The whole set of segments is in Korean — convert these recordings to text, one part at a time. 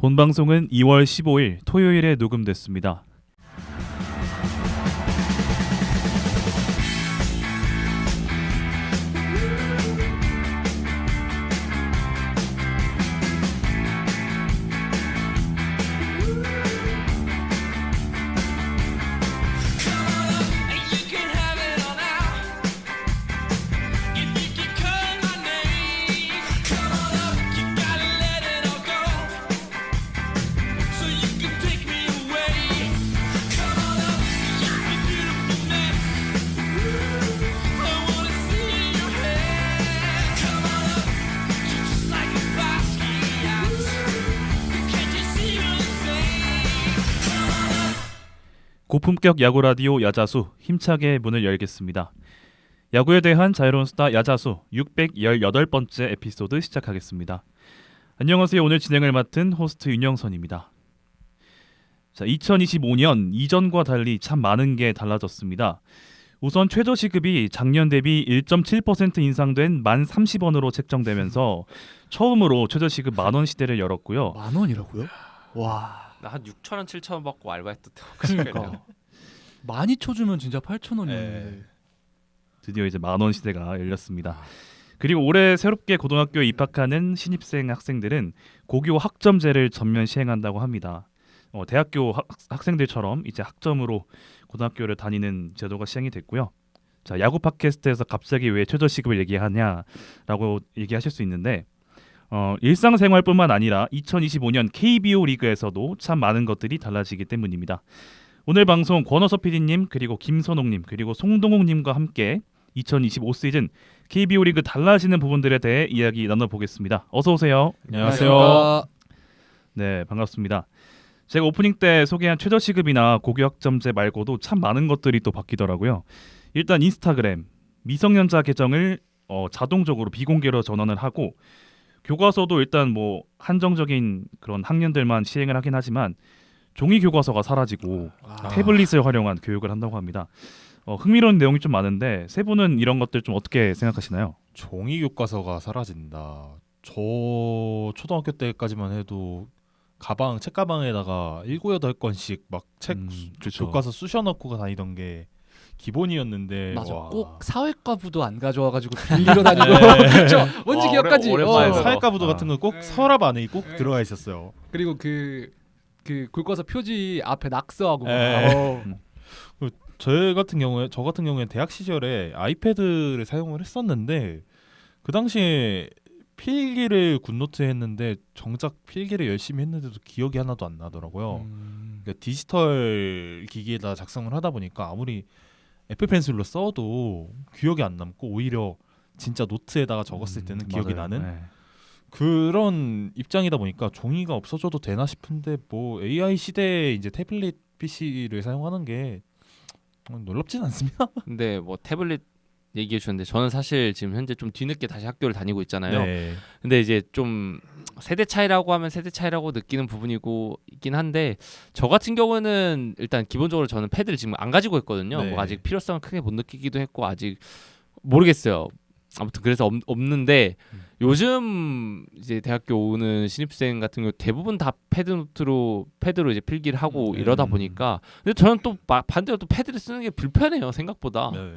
본 방송은 2월 15일 토요일에 녹음됐습니다. 고품격 야구 라디오 야자수 힘차게 문을 열겠습니다. 야구에 대한 자유로운 수다 야자수 618번째 에피소드 시작하겠습니다. 안녕하세요. 오늘 진행을 맡은 호스트 윤영선입니다. 자, 2025년 이전과 달리 참 많은 게 달라졌습니다. 우선 최저시급이 작년 대비 1.7% 인상된 1030원으로 책정되면서 처음으로 최저시급 만원 시대를 열었고요. 만원이라고요? 와. 나 한 6,000원, 7,000원 받고 알바했던 때가 그러니까 많이 쳐주면 진짜 8,000원이었는데 드디어 이제 만원 시대가 열렸습니다. 그리고 올해 새롭게 고등학교에 입학하는 신입생 학생들은 고교 학점제를 전면 시행한다고 합니다. 대학교 학생들처럼 이제 학점으로 고등학교를 다니는 제도가 시행이 됐고요. 자, 야구 팟캐스트에서 갑자기 왜 최저시급을 얘기하냐라고 얘기하실 수 있는데 일상생활뿐만 아니라 2025년 KBO 리그에서도 참 많은 것들이 달라지기 때문입니다. 오늘 방송 권호섭 PD님 그리고 김선홍님 그리고 송동욱님과 함께 2025 시즌 KBO 리그 달라지는 부분들에 대해 이야기 나눠보겠습니다. 어서 오세요. 안녕하세요. 네, 반갑습니다. 제가 오프닝 때 소개한 최저시급이나 고교학점제 말고도 참 많은 것들이 또 바뀌더라고요. 일단 인스타그램 미성년자 계정을 자동적으로 비공개로 전환을 하고 교과서도 일단 뭐 한정적인 그런 학년들만 시행을 하긴 하지만 종이 교과서가 사라지고 태블릿을 활용한 교육을 한다고 합니다. 흥미로운 내용이 좀 많은데 세 분은 이런 것들 좀 어떻게 생각하시나요? 종이 교과서가 사라진다. 저 초등학교 때까지만 해도 책가방에다가 7, 8권씩 막 책 그렇죠. 교과서 쑤셔넣고 다니던 게 기본이었는데 맞아. 와. 꼭 사회과부도 안 가져와가지고 빌리러 다니고 그렇죠. 뭔지 기억까지. 오랜만에 사회과부도 같은 거 꼭 서랍 안에 꼭 들어가 있었어요. 그리고 그 교과서 표지 앞에 낙서하고 저 같은 경우에 대학 시절에 아이패드를 사용을 했었는데 그 당시에 필기를 굿노트 했는데 정작 필기를 열심히 했는데도 기억이 하나도 안 나더라고요. 그러니까 디지털 기기에다 작성을 하다 보니까 아무리 애플펜슬로 써도 기억이 안 남고 오히려 진짜 노트에다가 적었을 때는 기억이 맞아요. 나는 네. 그런 입장이다 보니까 종이가 없어져도 되나 싶은데 뭐 AI 시대에 이제 태블릿 PC를 사용하는 게 놀랍진 않습니다. 근데 뭐 태블릿 얘기해 주셨는데 저는 사실 지금 현재 좀 뒤늦게 다시 학교를 다니고 있잖아요. 네. 근데 이제 좀 세대 차이라고 하면 세대 차이라고 느끼는 부분이고 있긴 한데 저 같은 경우는 일단 기본적으로 저는 패드를 지금 안 가지고 있거든요. 네. 뭐 아직 필요성을 크게 못 느끼기도 했고 아직 모르겠어요. 아무튼 그래서 없는데 요즘 이제 대학교 오는 신입생 같은 경우 대부분 다 패드로 이제 필기를 하고 이러다 보니까 근데 저는 또 반대로 또 패드를 쓰는 게 불편해요 생각보다. 네.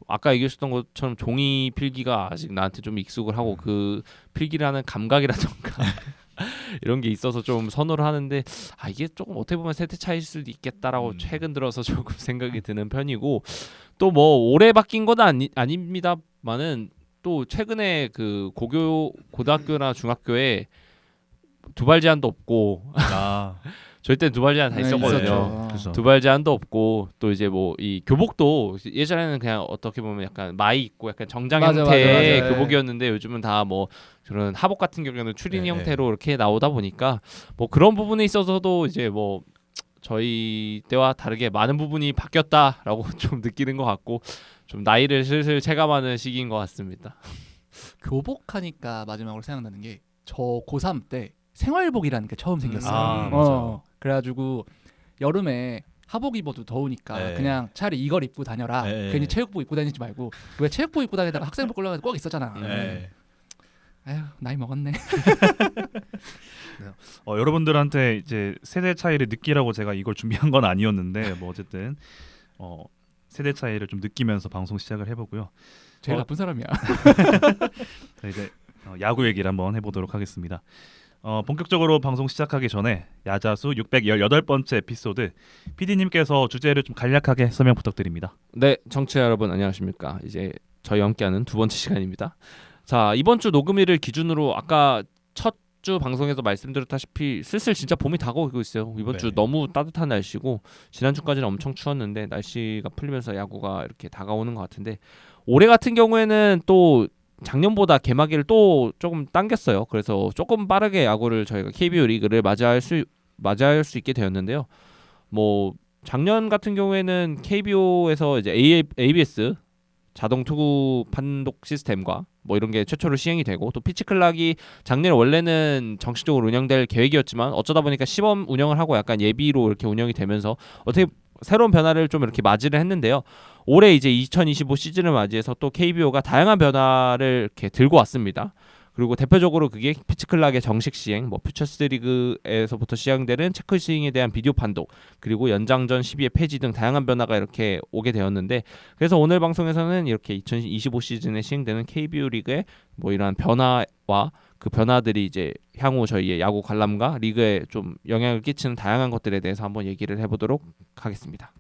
아까 얘기하셨던 것처럼 종이 필기가 아직 나한테 좀 익숙을 하고 그 필기를 하는 감각이라던가 이런 게 있어서 좀 선호를 하는데 이게 조금 어떻게 보면 세대 차이일 수도 있겠다라고 최근 들어서 조금 생각이 드는 편이고 또 뭐 올해 바뀐 건 아닙니다만은 또 최근에 그 고등학교나 중학교에 두발 제한도 없고 저희 때는 두발 제한 다 있었거든요. 그렇죠. 두발 제한도 없고 또 이제 뭐 이 교복도 예전에는 그냥 어떻게 보면 약간 마이 입고 약간 정장 형태의 맞아. 교복이었는데 요즘은 다 뭐 그런 하복 같은 경우에는 추린 네. 형태로 이렇게 나오다 보니까 뭐 그런 부분에 있어서도 이제 뭐 저희 때와 다르게 많은 부분이 바뀌었다라고 좀 느끼는 것 같고 좀 나이를 슬슬 체감하는 시기인 것 같습니다. 교복하니까 마지막으로 생각나는 게 저 고3 때 생활복이라는 게 처음 생겼어요. 맞아요. 그래가지고 여름에 하복 입어도 더우니까 네. 그냥 차라리 이걸 입고 다녀라. 네. 괜히 체육복 입고 다니지 말고 왜 체육복 입고 다니다가 학생복 끌려가서 꼭 있었잖아. 네. 아휴 나이 먹었네. 여러분들한테 이제 세대 차이를 느끼라고 제가 이걸 준비한 건 아니었는데 뭐 어쨌든 세대 차이를 좀 느끼면서 방송 시작을 해보고요. 제일 어. 나쁜 사람이야. 자, 이제 야구 얘기를 한번 해보도록 하겠습니다. 본격적으로 방송 시작하기 전에 야자수 618번째 에피소드 PD님께서 주제를 좀 간략하게 설명 부탁드립니다. 네, 청취자 여러분 안녕하십니까? 이제 저희 함께하는 두 번째 시간입니다. 자, 이번 주 녹음일을 기준으로 아까 첫 주 방송에서 말씀드렸다시피 슬슬 진짜 봄이 다가오고 있어요. 이번 네. 주 너무 따뜻한 날씨고 지난주까지는 엄청 추웠는데 날씨가 풀리면서 야구가 이렇게 다가오는 것 같은데 올해 같은 경우에는 또 작년보다 개막일을 또 조금 당겼어요. 그래서 조금 빠르게 야구를 저희가 KBO 리그를 맞이할 수 있게 되었는데요. 뭐 작년 같은 경우에는 KBO에서 이제 ABS 자동 투구 판독 시스템과 뭐 이런 게 최초로 시행이 되고 또 피치클락이 작년에 원래는 정식적으로 운영될 계획이었지만 어쩌다 보니까 시범 운영을 하고 약간 예비로 이렇게 운영이 되면서 어떻게 새로운 변화를 좀 이렇게 맞이를 했는데요. 올해 이제 2025 시즌을 맞이해서 또 KBO가 다양한 변화를 이렇게 들고 왔습니다. 그리고 대표적으로 그게 피치클락의 정식 시행, 뭐 퓨처스 리그에서부터 시행되는 체크 스윙에 대한 비디오 판독, 그리고 연장전 12회 폐지 등 다양한 변화가 이렇게 오게 되었는데, 그래서 오늘 방송에서는 이렇게 2025 시즌에 시행되는 KBO 리그의 뭐 이러한 변화와 그 변화들이 이제 향후 저희의 야구 관람과 리그에 좀 영향을 끼치는 다양한 것들에 대해서 한번 얘기를 해보도록 하겠습니다.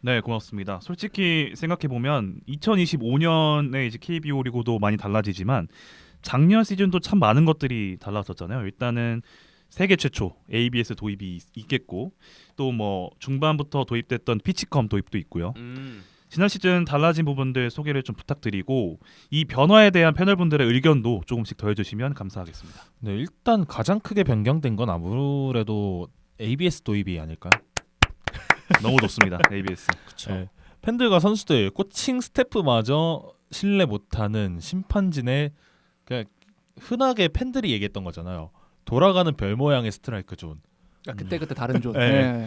네, 고맙습니다. 솔직히 생각해 보면 2025년에 이제 KBO 리그도 많이 달라지지만 작년 시즌도 참 많은 것들이 달라졌잖아요. 일단은 세계 최초 ABS 도입이 있겠고 또 뭐 중반부터 도입됐던 피치컴 도입도 있고요. 지난 시즌 달라진 부분들 소개를 좀 부탁드리고 이 변화에 대한 패널분들의 의견도 조금씩 더해주시면 감사하겠습니다. 네, 일단 가장 크게 변경된 건 아무래도 ABS 도입이 아닐까요? 너무 좋습니다. ABS. 네. 팬들과 선수들, 코칭 스태프마저 신뢰 못하는 심판진의 그냥 흔하게 팬들이 얘기했던 거잖아요. 돌아가는 별 모양의 스트라이크 존. 그때 다른 존. 네.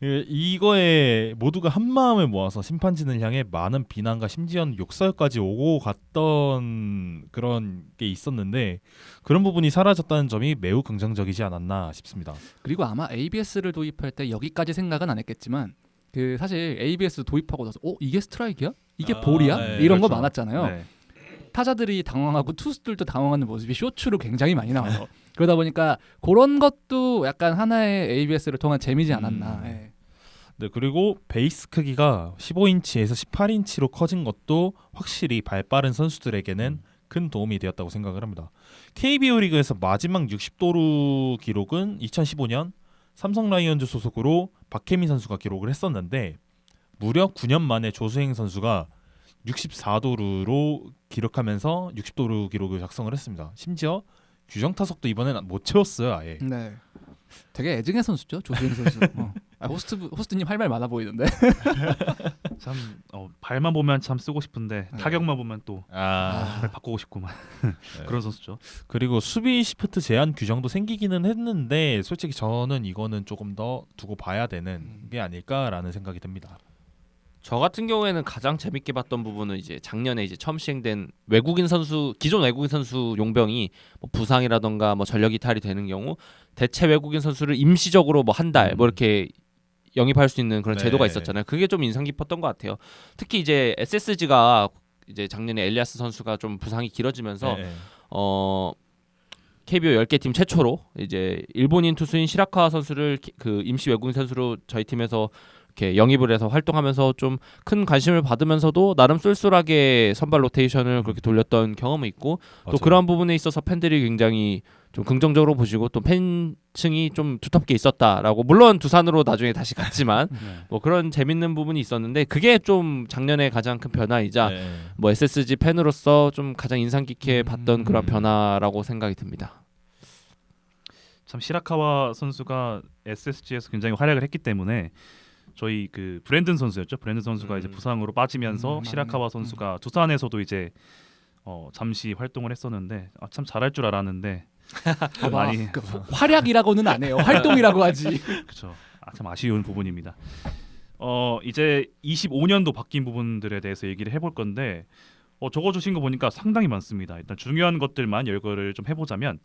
이거에 모두가 한 마음을 모아서 심판진을 향해 많은 비난과 심지어는 욕설까지 오고 갔던 그런 게 있었는데 그런 부분이 사라졌다는 점이 매우 긍정적이지 않았나 싶습니다. 그리고 아마 ABS를 도입할 때 여기까지 생각은 안 했겠지만 그 사실 ABS 도입하고 나서 이게 스트라이크야? 이게 볼이야? 네, 이런 거 그렇죠. 많았잖아요. 네. 타자들이 당황하고 투수들도 당황하는 모습이 쇼츠로 굉장히 많이 나와요. 그러다 보니까 그런 것도 약간 하나의 ABS를 통한 재미지 않았나. 예. 네, 그리고 베이스 크기가 15인치에서 18인치로 커진 것도 확실히 발 빠른 선수들에게는 큰 도움이 되었다고 생각을 합니다. KBO 리그에서 마지막 60도루 기록은 2015년 삼성 라이온즈 소속으로 박혜민 선수가 기록을 했었는데 무려 9년 만에 조수행 선수가 64도루로 기록하면서 60도루 기록을 작성을 했습니다. 심지어 규정 타석도 이번엔 못 채웠어요, 아예. 네. 되게 애증의 선수죠, 조수영 선수. 호스트님 할 말 많아 보이는데. 참 발만 보면 참 쓰고 싶은데 네. 타격만 보면 또 아. 발 바꾸고 싶구만. 그런 선수죠. 그리고 수비 시프트 제한 규정도 생기기는 했는데 솔직히 저는 이거는 조금 더 두고 봐야 되는 게 아닐까라는 생각이 듭니다. 저 같은 경우에는 가장 재밌게 봤던 부분은 이제 작년에 이제 처음 시행된 기존 외국인 선수 용병이 뭐 부상이라던가 뭐 전력 이탈이 되는 경우 대체 외국인 선수를 임시적으로 뭐 한 달 뭐 이렇게 영입할 수 있는 그런 네. 제도가 있었잖아요. 그게 좀 인상 깊었던 것 같아요. 특히 이제 SSG가 이제 작년에 엘리아스 선수가 좀 부상이 길어지면서 네. KBO 10개 팀 최초로 이제 일본인 투수인 시라카 선수를 그 임시 외국인 선수로 저희 팀에서 이렇게 영입을 해서 활동하면서 좀 큰 관심을 받으면서도 나름 쏠쏠하게 선발 로테이션을 그렇게 돌렸던 경험이 있고 또 맞아요. 그런 부분에 있어서 팬들이 굉장히 좀 긍정적으로 보시고 또 팬층이 좀 두텁게 있었다라고 물론 두산으로 나중에 다시 갔지만 네. 뭐 그런 재밌는 부분이 있었는데 그게 좀 작년에 가장 큰 변화이자 네. 뭐 SSG 팬으로서 좀 가장 인상 깊게 봤던 그런 변화라고 생각이 듭니다. 참 시라카와 선수가 SSG에서 굉장히 활약을 했기 때문에 저희 그 브랜든 선수였죠. 브랜든 선수가 이제 부상으로 빠지면서 맞네. 시라카와 선수가 두산에서도 이제 잠시 활동을 했었는데 참 잘할 줄 알았는데 봐봐, 많이 그 활약이라고는 안 해요. 활동이라고 하지. 그렇죠. 참 아쉬운 부분입니다. 이제 25년도 바뀐 부분들에 대해서 얘기를 해볼 건데 적어주신 거 보니까 상당히 많습니다. 일단 중요한 것들만 열거를 좀 해보자면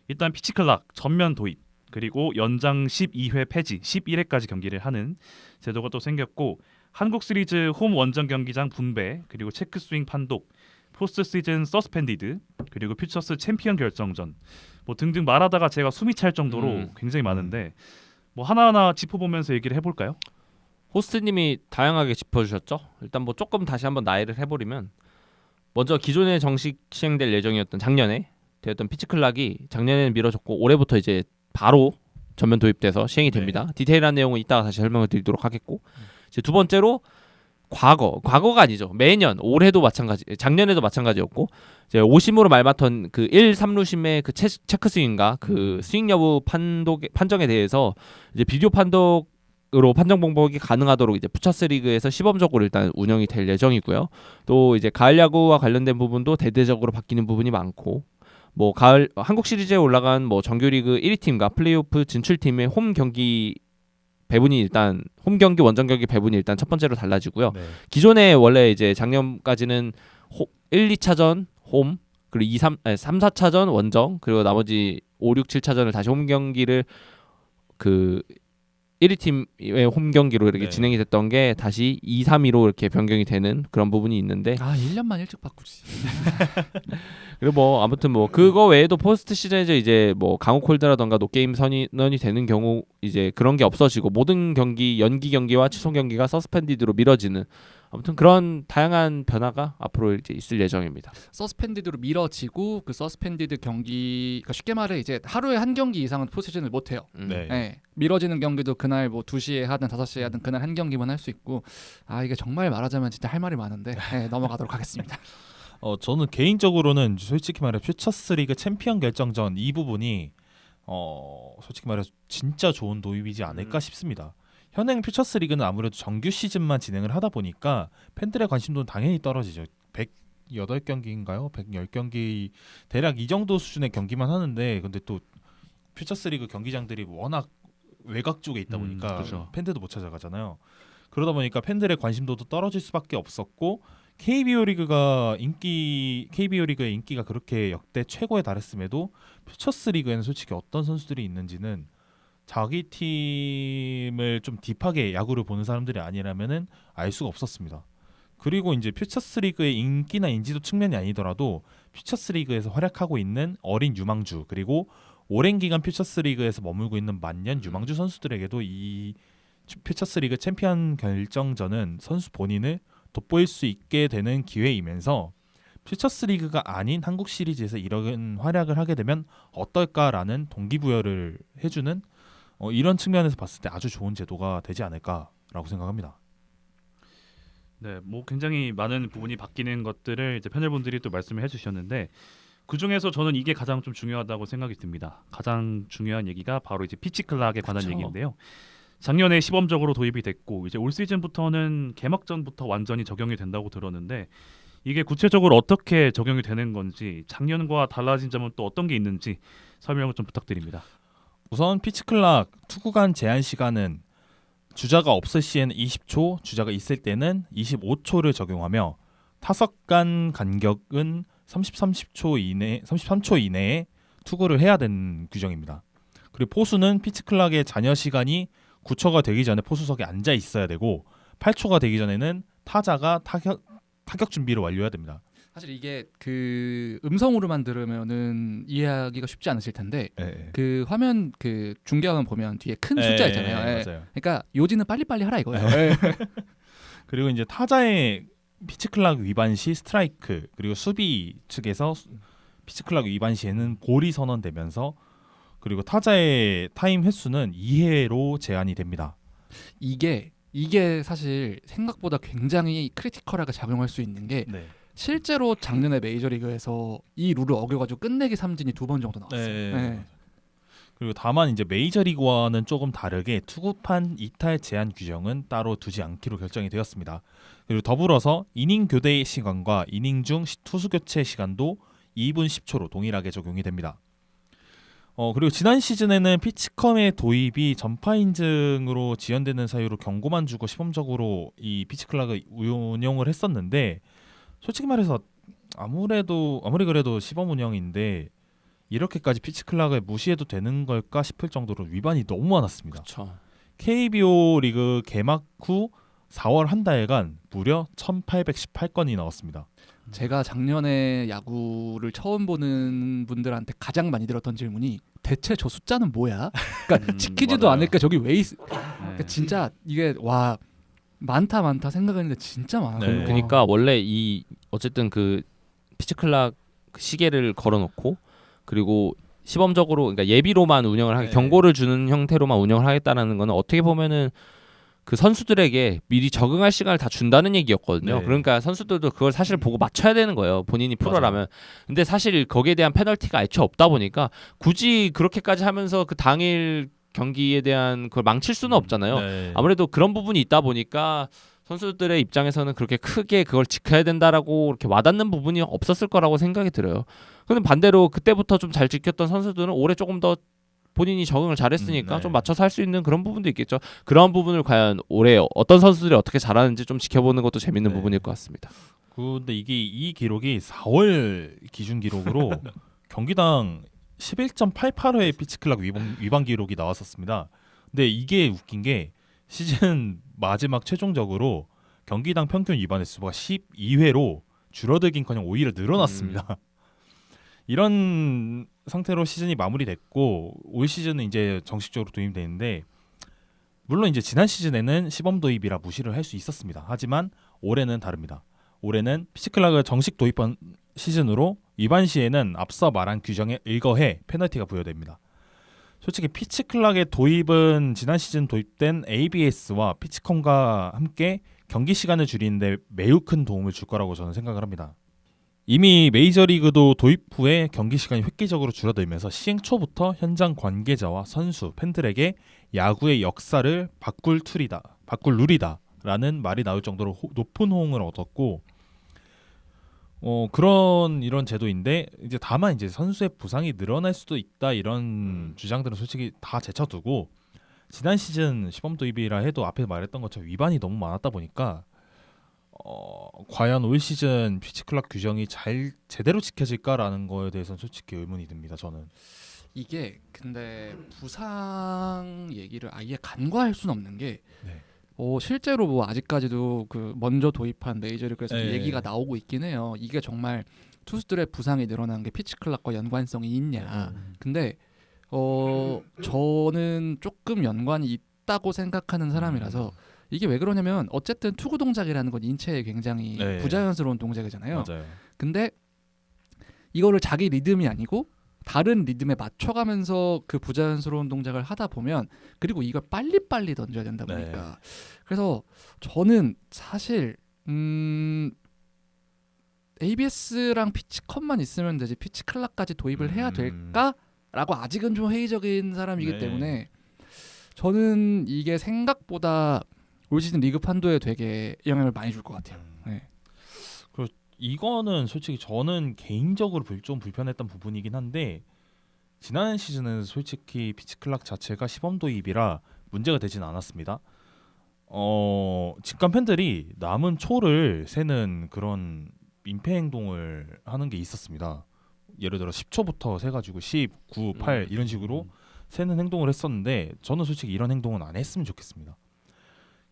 일단 피치클락 전면 도입, 그리고 연장 12회 폐지, 11회까지 경기를 하는 제도가 또 생겼고, 한국 시리즈 홈 원정 경기장 분배, 그리고 체크 스윙 판독, 포스트 시즌 서스펜디드, 그리고 퓨처스 챔피언 결정전 뭐 등등 말하다가 제가 숨이 찰 정도로 굉장히 많은데 뭐 하나하나 짚어보면서 얘기를 해볼까요? 호스트님이 다양하게 짚어주셨죠. 일단 뭐 조금 다시 한번 나열을 해버리면, 먼저 기존에 정식 시행될 예정이었던 작년에 되었던 피치클락이 작년에는 미뤄졌고 올해부터 이제 바로 전면 도입돼서 시행이 됩니다. 디테일한 내용은 이따가 다시 설명을 드리도록 하겠고, 이제 두 번째로 과거가 아니죠. 매년 올해도 마찬가지, 작년에도 마찬가지였고, 이제 오심으로 말맡던 그 1, 3루심의 그 체크 스윙과 그 스윙 여부 판정에 대해서 이제 비디오 판독으로 판정 번복이 가능하도록 이제 푸처스 리그에서 시범적으로 일단 운영이 될 예정이고요. 또 이제 가을 야구와 관련된 부분도 대대적으로 바뀌는 부분이 많고, 뭐 가을 한국 시리즈에 올라간 뭐 정규리그 1위 팀과 플레이오프 진출팀의 홈 경기 배분이 일단 홈 경기 원정 경기 배분이 일단 첫 번째로 달라지고요. 네. 기존에 원래 이제 작년까지는 1, 2차전 홈, 그리고 3, 4차전 원정, 그리고 나머지 5, 6, 7차전을 다시 홈 경기를 그 1위 팀의 홈 경기로 이렇게 네. 진행이 됐던 게 다시 2, 3위로 이렇게 변경이 되는 그런 부분이 있는데, 1년만 일찍 바꾸지. 그리고 뭐 아무튼 뭐 그거 외에도 포스트 시즌에서 이제 뭐 강호 콜드라던가 노게임 선언이 되는 경우 이제 그런 게 없어지고 모든 경기 연기 경기와 취소 경기가 서스펜디드로 미뤄지는, 아무튼 그런 다양한 변화가 앞으로 이제 있을 예정입니다. 서스펜디드로 미뤄지고 그 서스펜디드 경기, 그러니까 쉽게 말해 이제 하루에 한 경기 이상은 포스트시즌을 못 해요. 네. 네. 미뤄지는 경기도 그날 뭐 2시에 하든 5시에 하든 그날 한 경기만 할 수 있고, 이게 정말 말하자면 진짜 할 말이 많은데 넘어가도록 하겠습니다. 저는 개인적으로는 솔직히 말해 퓨처스 리그 챔피언 결정전 이 부분이 솔직히 말해서 진짜 좋은 도입이지 않을까 싶습니다. 현행 퓨처스 리그는 아무래도 정규 시즌만 진행을 하다 보니까 팬들의 관심도는 당연히 떨어지죠. 108경기인가요? 110경기 대략 이 정도 수준의 경기만 하는데, 근데 또 퓨처스 리그 경기장들이 워낙 외곽 쪽에 있다 보니까 그렇죠. 팬들도 못 찾아가잖아요. 그러다 보니까 팬들의 관심도도 떨어질 수밖에 없었고, KBO 리그의 인기가 그렇게 역대 최고에 달했음에도 퓨처스 리그에는 솔직히 어떤 선수들이 있는지는 자기 팀을 좀 딥하게 야구를 보는 사람들이 아니라면은 알 수가 없었습니다. 그리고 이제 퓨처스 리그의 인기나 인지도 측면이 아니더라도 퓨처스 리그에서 활약하고 있는 어린 유망주, 그리고 오랜 기간 퓨처스 리그에서 머물고 있는 만년 유망주 선수들에게도 이 퓨처스 리그 챔피언 결정전은 선수 본인을 돋보일 수 있게 되는 기회이면서 퓨처스 리그가 아닌 한국 시리즈에서 이런 활약을 하게 되면 어떨까라는 동기부여를 해주는 이런 측면에서 봤을 때 아주 좋은 제도가 되지 않을까라고 생각합니다. 네, 뭐 굉장히 많은 부분이 바뀌는 것들을 이제 패널분들이 또 말씀을 해주셨는데, 그 중에서 저는 이게 가장 좀 중요하다고 생각이 듭니다. 가장 중요한 얘기가 바로 이제 피치클락에 관한 그쵸. 얘기인데요. 작년에 시범적으로 도입이 됐고 이제 올 시즌부터는 개막전부터 완전히 적용이 된다고 들었는데, 이게 구체적으로 어떻게 적용이 되는 건지, 작년과 달라진 점은 또 어떤 게 있는지 설명을 좀 부탁드립니다. 우선 피치클락 투구 간 제한 시간은 주자가 없을 시에는 20초, 주자가 있을 때는 25초를 적용하며 타석 간 간격은 33초 이내에 투구를 해야 되는 규정입니다. 그리고 포수는 피치클락의 잔여 시간이 9초가 되기 전에 포수석에 앉아 있어야 되고 8초가 되기 전에는 타자가 타격 준비를 완료해야 됩니다. 사실 이게 그 음성으로만 들으면은 이해하기가 쉽지 않으실 텐데, 그 화면 그 중계화면 보면 뒤에 큰 숫자 있잖아요. 맞아요. 그러니까 요지는 빨리빨리 하라 이거예요. 예. 그리고 이제 타자의 피치클락 위반 시 스트라이크, 그리고 수비 측에서 피치클락 위반 시에는 볼이 선언되면서, 그리고 타자의 타임 횟수는 2회로 제한이 됩니다. 이게 사실 생각보다 굉장히 크리티컬하게 작용할 수 있는 게, 실제로 작년에 메이저리그에서 이 룰을 어겨가지고 끝내기 삼진이 2번 정도 나왔어요. 네. 그리고 다만 이제 메이저리그와는 조금 다르게 투구판 이탈 제한 규정은 따로 두지 않기로 결정이 되었습니다. 그리고 더불어서 이닝 교대 시간과 이닝 중 투수 교체 시간도 2분 10초로 동일하게 적용이 됩니다. 그리고 지난 시즌에는 피치컴의 도입이 전파 인증으로 지연되는 사유로 경고만 주고 시범적으로 이 피치클락을 운영을 했었는데, 솔직히 말해서 아무리 그래도 시범 운영인데 이렇게까지 피치 클락을 무시해도 되는 걸까 싶을 정도로 위반이 너무 많았습니다. 그렇죠. KBO 리그 개막 후 4월 한 달간 무려 1,818건이 나왔습니다. 제가 작년에 야구를 처음 보는 분들한테 가장 많이 들었던 질문이 대체 저 숫자는 뭐야? 그러니까 지키지도 맞아요. 않을까 저기 왜 있? 네. 그러니까 진짜 이게 와 많다 생각했는데 진짜 많아. 네. 그러니까 원래 이 어쨌든 그 피치클락 그 시계를 걸어놓고 그리고 시범적으로 그러니까 예비로만 운영을 하게 네. 경고를 주는 형태로만 운영을 하겠다라는 거는 어떻게 보면은 그 선수들에게 미리 적응할 시간을 다 준다는 얘기였거든요. 네. 그러니까 선수들도 그걸 사실 보고 맞춰야 되는 거예요. 본인이 프로라면. 근데 사실 거기에 대한 페널티가 애초에 없다 보니까 굳이 그렇게까지 하면서 그 당일 경기에 대한 그걸 망칠 수는 없잖아요. 네. 아무래도 그런 부분이 있다 보니까 선수들의 입장에서는 그렇게 크게 그걸 지켜야 된다라고 이렇게 와닿는 부분이 없었을 거라고 생각이 들어요. 근데 반대로 그때부터 좀 잘 지켰던 선수들은 올해 조금 더 본인이 적응을 잘했으니까 네. 좀 맞춰서 할 수 있는 그런 부분도 있겠죠. 그런 부분을 과연 올해 어떤 선수들이 어떻게 잘하는지 좀 지켜보는 것도 재밌는 네. 부분일 것 같습니다. 근데 이 기록이 4월 기준 기록으로 경기당 11.88회의 피치클락 위반 기록이 나왔었습니다. 근데 이게 웃긴 게 시즌 마지막 최종적으로 경기당 평균 위반 횟수가 12회로 줄어들긴커녕 오히려 늘어났습니다. 이런 상태로 시즌이 마무리됐고 올 시즌은 이제 정식적으로 도입되는데 물론 이제 지난 시즌에는 시범 도입이라 무시를 할 수 있었습니다. 하지만 올해는 다릅니다. 올해는 피치클락을 정식 도입한 시즌으로 위반 시에는 앞서 말한 규정에 의거해 페널티가 부여됩니다. 솔직히 피치클락의 도입은 지난 시즌 도입된 ABS와 피치컴과 함께 경기 시간을 줄이는데 매우 큰 도움을 줄 거라고 저는 생각을 합니다. 이미 메이저리그도 도입 후에 경기 시간이 획기적으로 줄어들면서 시행 초부터 현장 관계자와 선수, 팬들에게 야구의 역사를 바꿀 룰이다라는 말이 나올 정도로 높은 호응을 얻었고 이런 제도인데 이제 다만 이제 선수의 부상이 늘어날 수도 있다 이런 주장들은 솔직히 다 제쳐두고 지난 시즌 시범 도입이라 해도 앞에 말했던 것처럼 위반이 너무 많았다 보니까 과연 올 시즌 피치클락 규정이 제대로 지켜질까라는 거에 대해서는 솔직히 의문이 듭니다. 저는. 이게 근데 부상 얘기를 아예 간과할 수는 없는 게 네. 실제로 뭐 아직까지도 그 먼저 도입한 메이저리그에서 네. 얘기가 나오고 있긴 해요. 이게 정말 투수들의 부상이 늘어난 게 피치클락과 연관성이 있냐. 근데 저는 조금 연관이 있다고 생각하는 사람이라서 이게 왜 그러냐면 어쨌든 투구 동작이라는 건 인체에 굉장히 네. 부자연스러운 동작이잖아요. 맞아요. 근데 이거를 자기 리듬이 아니고 다른 리듬에 맞춰가면서 그 부자연스러운 동작을 하다 보면 그리고 이걸 빨리빨리 던져야 된다 보니까 그래서 저는 사실 ABS랑 피치컷만 있으면 되지 피치클락까지 도입을 해야 될까라고 아직은 좀 회의적인 사람이기 네. 때문에 저는 이게 생각보다 올 시즌 리그 판도에 되게 영향을 많이 줄 것 같아요. 네. 이거는 솔직히 저는 개인적으로 좀 불편했던 부분이긴 한데 지난 시즌은 솔직히 피치클락 자체가 시범 도입이라 문제가 되진 않았습니다. 직관 팬들이 남은 초를 세는 그런 민폐 행동을 하는 게 있었습니다. 예를 들어 10초부터 세가지고 10, 9, 8 이런 식으로 세는 행동을 했었는데 저는 솔직히 이런 행동은 안 했으면 좋겠습니다.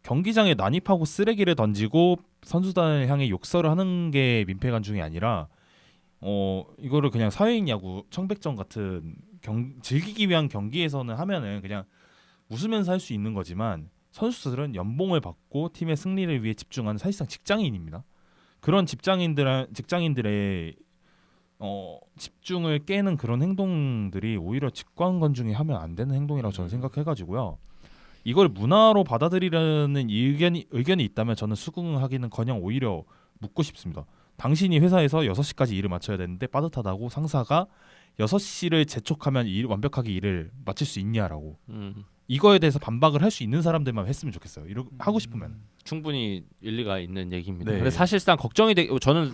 경기장에 난입하고 쓰레기를 던지고 선수단을 향해 욕설을 하는 게 민폐 간중이 아니라 이거를 그냥 사회인 야구 청백전 같은 즐기기 위한 경기에서는 하면은 그냥 웃으면서 할 수 있는 거지만 선수들은 연봉을 받고 팀의 승리를 위해 집중하는 사실상 직장인입니다. 그런 직장인들의 집중을 깨는 그런 행동들이 오히려 직관관중이 하면 안 되는 행동이라고 저는 생각해가지고요. 이걸 문화로 받아들이려는 의견이 있다면 저는 수긍하기는커녕 오히려 묻고 싶습니다. 당신이 회사에서 6시까지 일을 마쳐야 되는데 빠듯하다고 상사가 6시를 재촉하면 완벽하게 일을 마칠 수 있냐라고. 이거에 대해서 반박을 할 수 있는 사람들만 했으면 좋겠어요. 하고 싶으면. 충분히 일리가 있는 얘기입니다. 네. 근데 사실상 걱정이 저는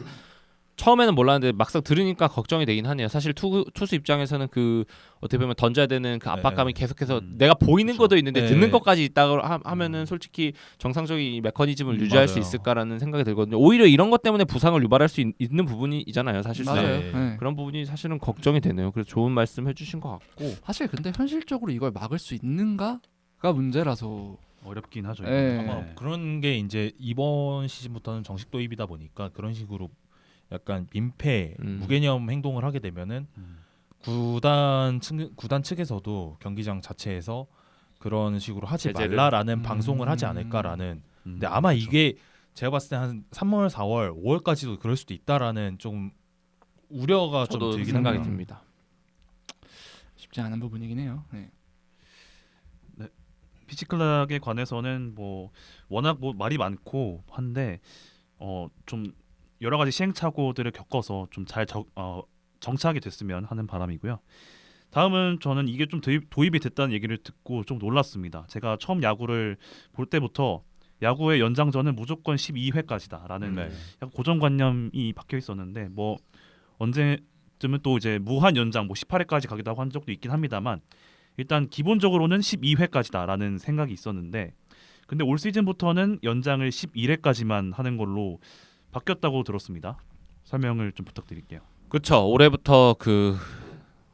처음에는 몰랐는데 막상 들으니까 걱정이 되긴 하네요. 사실 투수 입장에서는 그 어떻게 보면 던져야 되는 그 압박감이 네. 계속해서 내가 보이는 그렇죠. 것도 있는데 네. 듣는 것까지 있다고 하면은 솔직히 정상적인 이 메커니즘을 유지할 수 맞아요. 있을까라는 생각이 들거든요. 오히려 이런 것 때문에 부상을 유발할 수 있는 부분이잖아요. 사실상. 맞아요. 네. 네. 그런 부분이 사실은 걱정이 되네요. 그래서 좋은 말씀 해주신 것 같고. 사실 근데 현실적으로 이걸 막을 수 있는가가 문제라서. 어렵긴 하죠. 네. 이거는. 아마 그런 게 이제 이번 시즌부터는 정식 도입이다 보니까 그런 식으로 약간 민폐, 무개념 행동을 하게 되면은 구단 측에서도 경기장 자체에서 그런 식으로 하지 제재를? 말라라는 방송을 하지 않을까라는. 근데 아마 그렇죠. 이게 제가 봤을 때 한 3월, 4월, 5월까지도 그럴 수도 있다라는 좀 우려가 좀 저도 들긴 생각이 합니다. 듭니다. 쉽지 않은 부분이긴 해요. 네. 피치클락에 관해서는 뭐 워낙 뭐 말이 많고 한데 좀 여러 가지 시행착오들을 겪어서 좀 잘 정착이 됐으면 하는 바람이고요. 다음은 저는 이게 좀 도입이 됐다는 얘기를 듣고 좀 놀랐습니다. 제가 처음 야구를 볼 때부터 야구의 연장전은 무조건 12회까지다라는 네. 약간 고정관념이 박혀 있었는데 뭐 언제쯤은 또 이제 무한 연장 뭐 18회까지 가기도 하고 한 적도 있긴 합니다만 일단 기본적으로는 12회까지다라는 생각이 있었는데 근데 올 시즌부터는 연장을 11회까지만 하는 걸로 바뀌었다고 들었습니다. 설명을 좀 부탁드릴게요. 그렇죠. 올해부터 그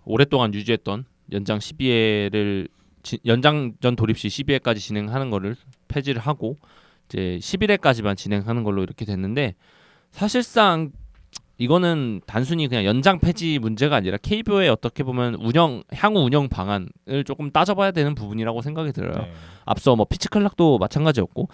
오랫동안 유지했던 연장 12회를 연장전 돌입 시 12회까지 진행하는 거를 폐지를 하고 이제 11회까지만 진행하는 걸로 이렇게 됐는데 사실상 이거는 단순히 그냥 연장 폐지 문제가 아니라 KBO의 어떻게 보면 향후 운영 방안을 조금 따져봐야 되는 부분이라고 생각이 들어요. 네. 앞서 뭐 피치클락도 마찬가지였고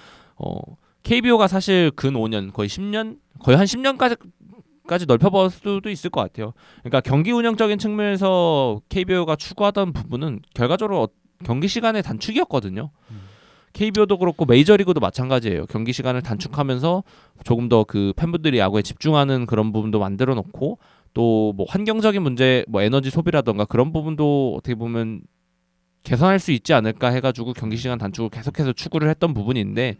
KBO가 사실 근 5년 거의 10년 거의 한 10년까지 넓혀볼 수도 있을 것 같아요. 그러니까 경기 운영적인 측면에서 KBO가 추구하던 부분은 결과적으로 경기 시간의 단축이었거든요. KBO도 그렇고 메이저리그도 마찬가지예요. 경기 시간을 단축하면서 조금 더 그 팬분들이 야구에 집중하는 그런 부분도 만들어 놓고 또 뭐 환경적인 문제, 뭐 에너지 소비라던가 그런 부분도 어떻게 보면 개선할 수 있지 않을까 해가지고 경기 시간 단축을 계속해서 추구를 했던 부분인데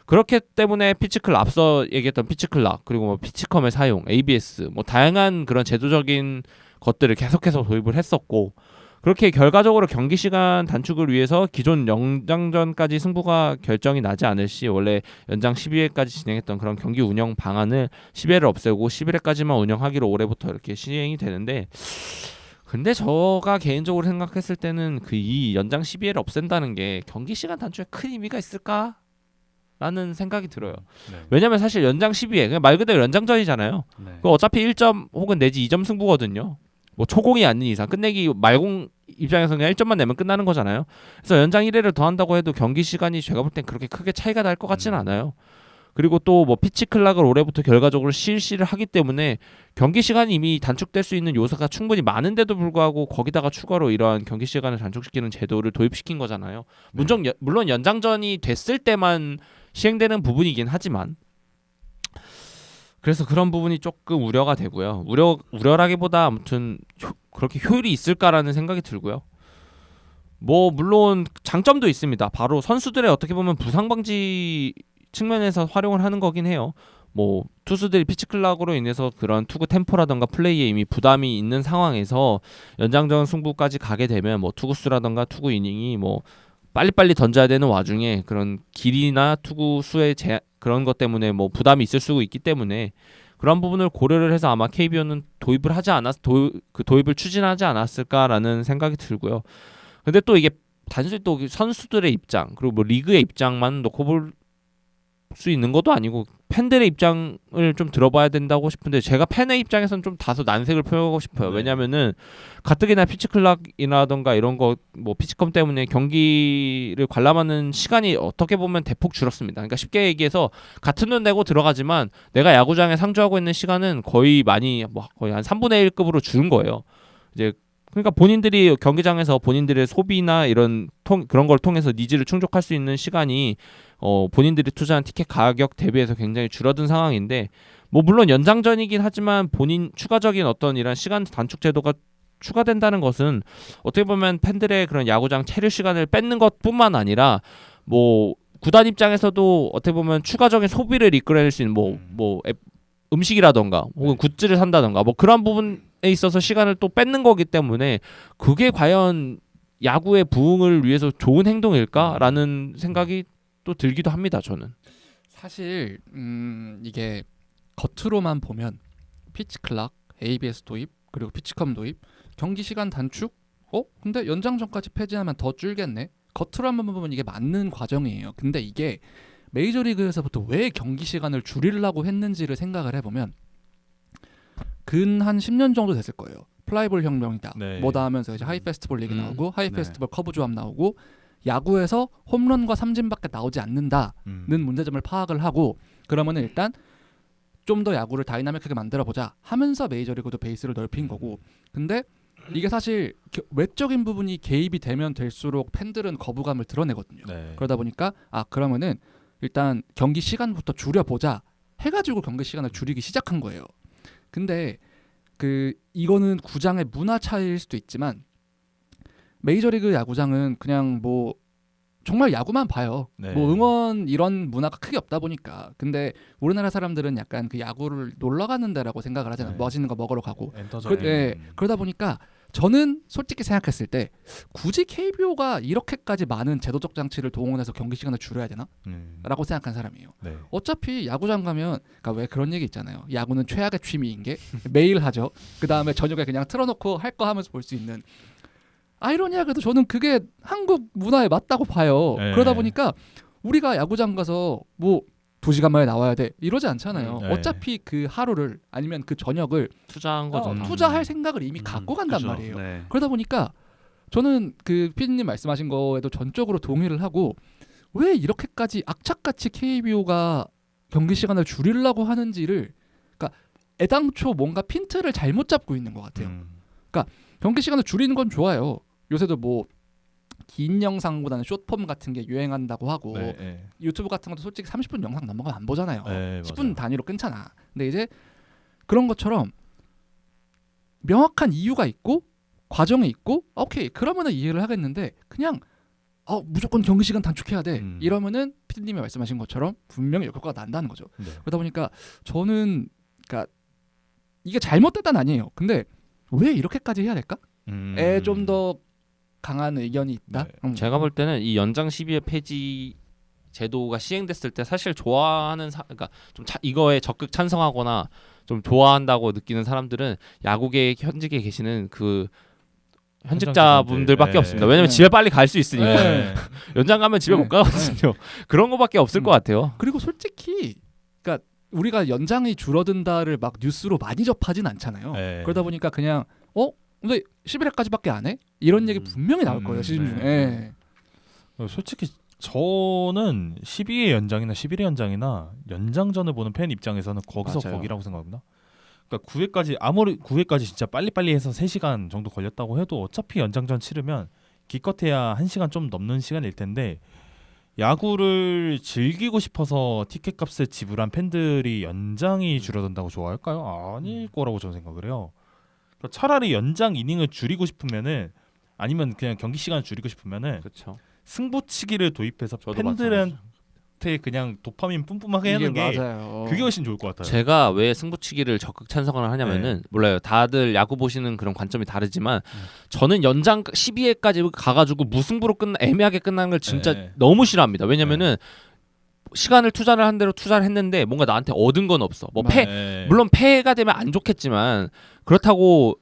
그렇기 때문에 피치클락 앞서 얘기했던 피치클락 그리고 뭐 피치컴의 사용, ABS 뭐 다양한 그런 제도적인 것들을 계속해서 도입을 했었고 그렇게 결과적으로 경기 시간 단축을 위해서 기존 연장전까지 승부가 결정이 나지 않을 시 원래 연장 12회까지 진행했던 그런 경기 운영 방안을 10회를 없애고 11회까지만 운영하기로 올해부터 이렇게 시행이 되는데 근데 제가 개인적으로 생각했을 때는 그 이 연장 12회를 없앤다는 게 경기 시간 단축에 큰 의미가 있을까? 라는 생각이 들어요. 네. 왜냐면 사실 연장 12회 그냥 말 그대로 연장전이잖아요. 네. 그 어차피 1점 혹은 내지 2점 승부거든요. 뭐 초공이 아닌 이상 끝내기 말공 입장에서 그냥 1점만 내면 끝나는 거잖아요. 그래서 연장 1회를 더 한다고 해도 경기 시간이 제가 볼 땐 그렇게 크게 차이가 날 것 같지는 않아요. 그리고 또 뭐 피치클락을 올해부터 결과적으로 실시를 하기 때문에 경기 시간이 이미 단축될 수 있는 요소가 충분히 많은데도 불구하고 거기다가 추가로 이러한 경기 시간을 단축시키는 제도를 도입시킨 거잖아요. 물론 연장전이 됐을 때만 시행되는 부분이긴 하지만 그래서 그런 부분이 조금 우려가 되고요. 우려라기보다 아무튼 그렇게 효율이 있을까라는 생각이 들고요. 뭐 물론 장점도 있습니다. 바로 선수들의 어떻게 보면 부상 방지 측면에서 활용을 하는 거긴 해요. 뭐 투수들이 피치클락으로 인해서 그런 투구 템포라던가 플레이에 이미 부담이 있는 상황에서 연장전 승부까지 가게 되면 뭐 투구수라던가 투구 이닝이 뭐 빨리빨리 던져야 되는 와중에 그런 길이나 투구 수의 그런 것 때문에 뭐 부담이 있을 수 있기 때문에 그런 부분을 고려를 해서 아마 KBO는 도입을 추진하지 않았을까라는 생각이 들고요. 근데 또 이게 단순히 또 선수들의 입장 그리고 뭐 리그의 입장만 놓고 볼 수 있는 것도 아니고 팬들의 입장을 좀 들어봐야 된다고 싶은데 제가 팬의 입장에서는 좀 다소 난색을 표하고 싶어요. 네. 왜냐면은 가뜩이나 피치클락이라던가 이런 거 뭐 피치컴 때문에 경기를 관람하는 시간이 어떻게 보면 대폭 줄었습니다. 그러니까 쉽게 얘기해서 같은 돈 내고 들어가지만 내가 야구장에 상주하고 있는 시간은 거의 많이 뭐 거의 한 3분의 1급으로 줄은 거예요. 이제 그러니까 본인들이 경기장에서 본인들의 소비나 이런 그런 걸 통해서 니즈를 충족할 수 있는 시간이 본인들이 투자한 티켓 가격 대비해서 굉장히 줄어든 상황인데 뭐 물론 연장전이긴 하지만 본인 추가적인 어떤 이런 시간 단축 제도가 추가된다는 것은 어떻게 보면 팬들의 그런 야구장 체류 시간을 뺏는 것뿐만 아니라 뭐 구단 입장에서도 어떻게 보면 추가적인 소비를 이끌어낼 수 있는 음식이라던가 혹은 굿즈를 산다던가 뭐 그런 부분에 있어서 시간을 또 뺏는 거기 때문에 그게 과연 야구의 부흥을 위해서 좋은 행동일까라는 생각이 또 들기도 합니다. 저는. 사실 이게 겉으로만 보면 피치 클락, ABS 도입, 그리고 피치컴 도입, 경기 시간 단축. 근데 연장 전까지 폐지하면 더 줄겠네. 겉으로만 보면 이게 맞는 과정이에요. 근데 이게 메이저리그에서부터 왜 경기 시간을 줄이려고 했는지를 생각을 해보면 근 한 10년 정도 됐을 거예요. 플라이볼 혁명이다. 네. 뭐다 하면서 이제 하이 페스티벌 리그 나오고 하이 네. 페스티벌 커브 조합 나오고 야구에서 홈런과 삼진밖에 나오지 않는다는 문제점을 파악을 하고 그러면은 일단 좀 더 야구를 다이나믹하게 만들어 보자 하면서 메이저리그도 베이스를 넓힌 거고 근데 이게 사실 외적인 부분이 개입이 되면 될수록 팬들은 거부감을 드러내거든요. 네. 그러다 보니까 그러면은 일단 경기 시간부터 줄여보자 해가지고 경기 시간을 줄이기 시작한 거예요. 근데 이거는 구장의 문화 차이일 수도 있지만 메이저리그 야구장은 그냥 뭐 정말 야구만 봐요. 네. 뭐 응원 이런 문화가 크게 없다 보니까. 근데 우리나라 사람들은 약간 그 야구를 놀러 가는 데라고 생각을 하잖아요. 네. 맛있는 거 먹으러 가고. 엔터테인먼트. 그러다 보니까 저는 솔직히 생각했을 때 굳이 KBO가 이렇게까지 많은 제도적 장치를 동원해서 경기 시간을 줄여야 되나? 라고 생각한 사람이에요. 네. 어차피 야구장 가면 그러니까 왜 그런 얘기 있잖아요. 야구는 최악의 취미인 게 매일 하죠. 그 다음에 저녁에 그냥 틀어놓고 할 거 하면서 볼 수 있는. 아이러니하게도 저는 그게 한국 문화에 맞다고 봐요. 네. 그러다 보니까 우리가 야구장 가서 뭐 2시간 만에 나와야 돼 이러지 않잖아요. 네. 어차피 그 하루를 아니면 그 저녁을 투자한 거죠. 투자할 생각을 이미 갖고 간단 그죠. 말이에요. 네. 그러다 보니까 저는 그 피디님 말씀하신 거에도 전적으로 동의를 하고 왜 이렇게까지 악착같이 KBO가 경기 시간을 줄이려고 하는지를 그러니까 애당초 뭔가 핀트를 잘못 잡고 있는 것 같아요. 경기 시간을 줄이는 건 좋아요. 요새도 뭐 긴 영상보다는 숏폼 같은 게 유행한다고 하고 네, 네. 유튜브 같은 것도 솔직히 30분 영상 넘어가면 안 보잖아요. 네, 10분 맞아요. 단위로 끊잖아. 근데 이제 그런 것처럼 명확한 이유가 있고 과정이 있고 오케이 그러면은 이해를 하겠는데 그냥 무조건 경기 시간 단축해야 돼 이러면은 피디님이 말씀하신 것처럼 분명히 효과가 난다는 거죠. 네. 그러다 보니까 저는 그러니까 이게 잘못됐다는 아니에요. 근데 왜 이렇게까지 해야 될까? 좀 더 강한 의견이 있다. 네. 제가 볼 때는 이 연장 12회 폐지 제도가 시행됐을 때 사실 좋아하는 그러니까 좀 이거에 적극 찬성하거나 좀 좋아한다고 느끼는 사람들은 야구계 현직에 계시는 그 현직자분들밖에 네. 없습니다. 왜냐면 네. 집에 빨리 갈 수 있으니까. 네. 연장 가면 집에 네. 못 가거든요. 그런 거밖에 없을 것 같아요. 그리고 솔직히 그러니까 우리가 연장이 줄어든다를 막 뉴스로 많이 접하진 않잖아요. 네. 그러다 보니까 그냥 근데 11회까지밖에 안 해? 이런 얘기 분명히 나올 거예요. 시즌 중에. 네. 솔직히 저는 12회 연장이나 11회 연장이나 연장전을 보는 팬 입장에서는 거기서 맞아요. 거기라고 생각합니다. 그러니까 9회까지 아무리 9회까지 진짜 빨리빨리 해서 3시간 정도 걸렸다고 해도 어차피 연장전 치르면 기껏해야 1시간 좀 넘는 시간일 텐데 야구를 즐기고 싶어서 티켓값을 지불한 팬들이 연장이 줄어든다고 좋아할까요? 아닐 거라고 저는 생각을 해요. 그러니까 차라리 연장 이닝을 줄이고 싶으면은 아니면 그냥 경기 시간을 줄이고 싶으면은 그렇죠. 승부치기를 도입해서 저도 팬들한테 그냥 도파민 뿜뿜하게 이게 하는 게 맞아요. 그게 훨씬 좋을 것 같아요. 제가 왜 승부치기를 적극 찬성을 하냐면은 몰라요. 다들 야구 보시는 그런 관점이 다르지만 저는 연장 12회까지 가가지고 무승부로 애매하게 끝나는 걸 진짜 네. 너무 싫어합니다. 왜냐면은 시간을 투자를 한 대로 투자를 했는데 뭔가 나한테 얻은 건 없어. 뭐 네. 물론 패가 되면 안 좋겠지만 그렇다고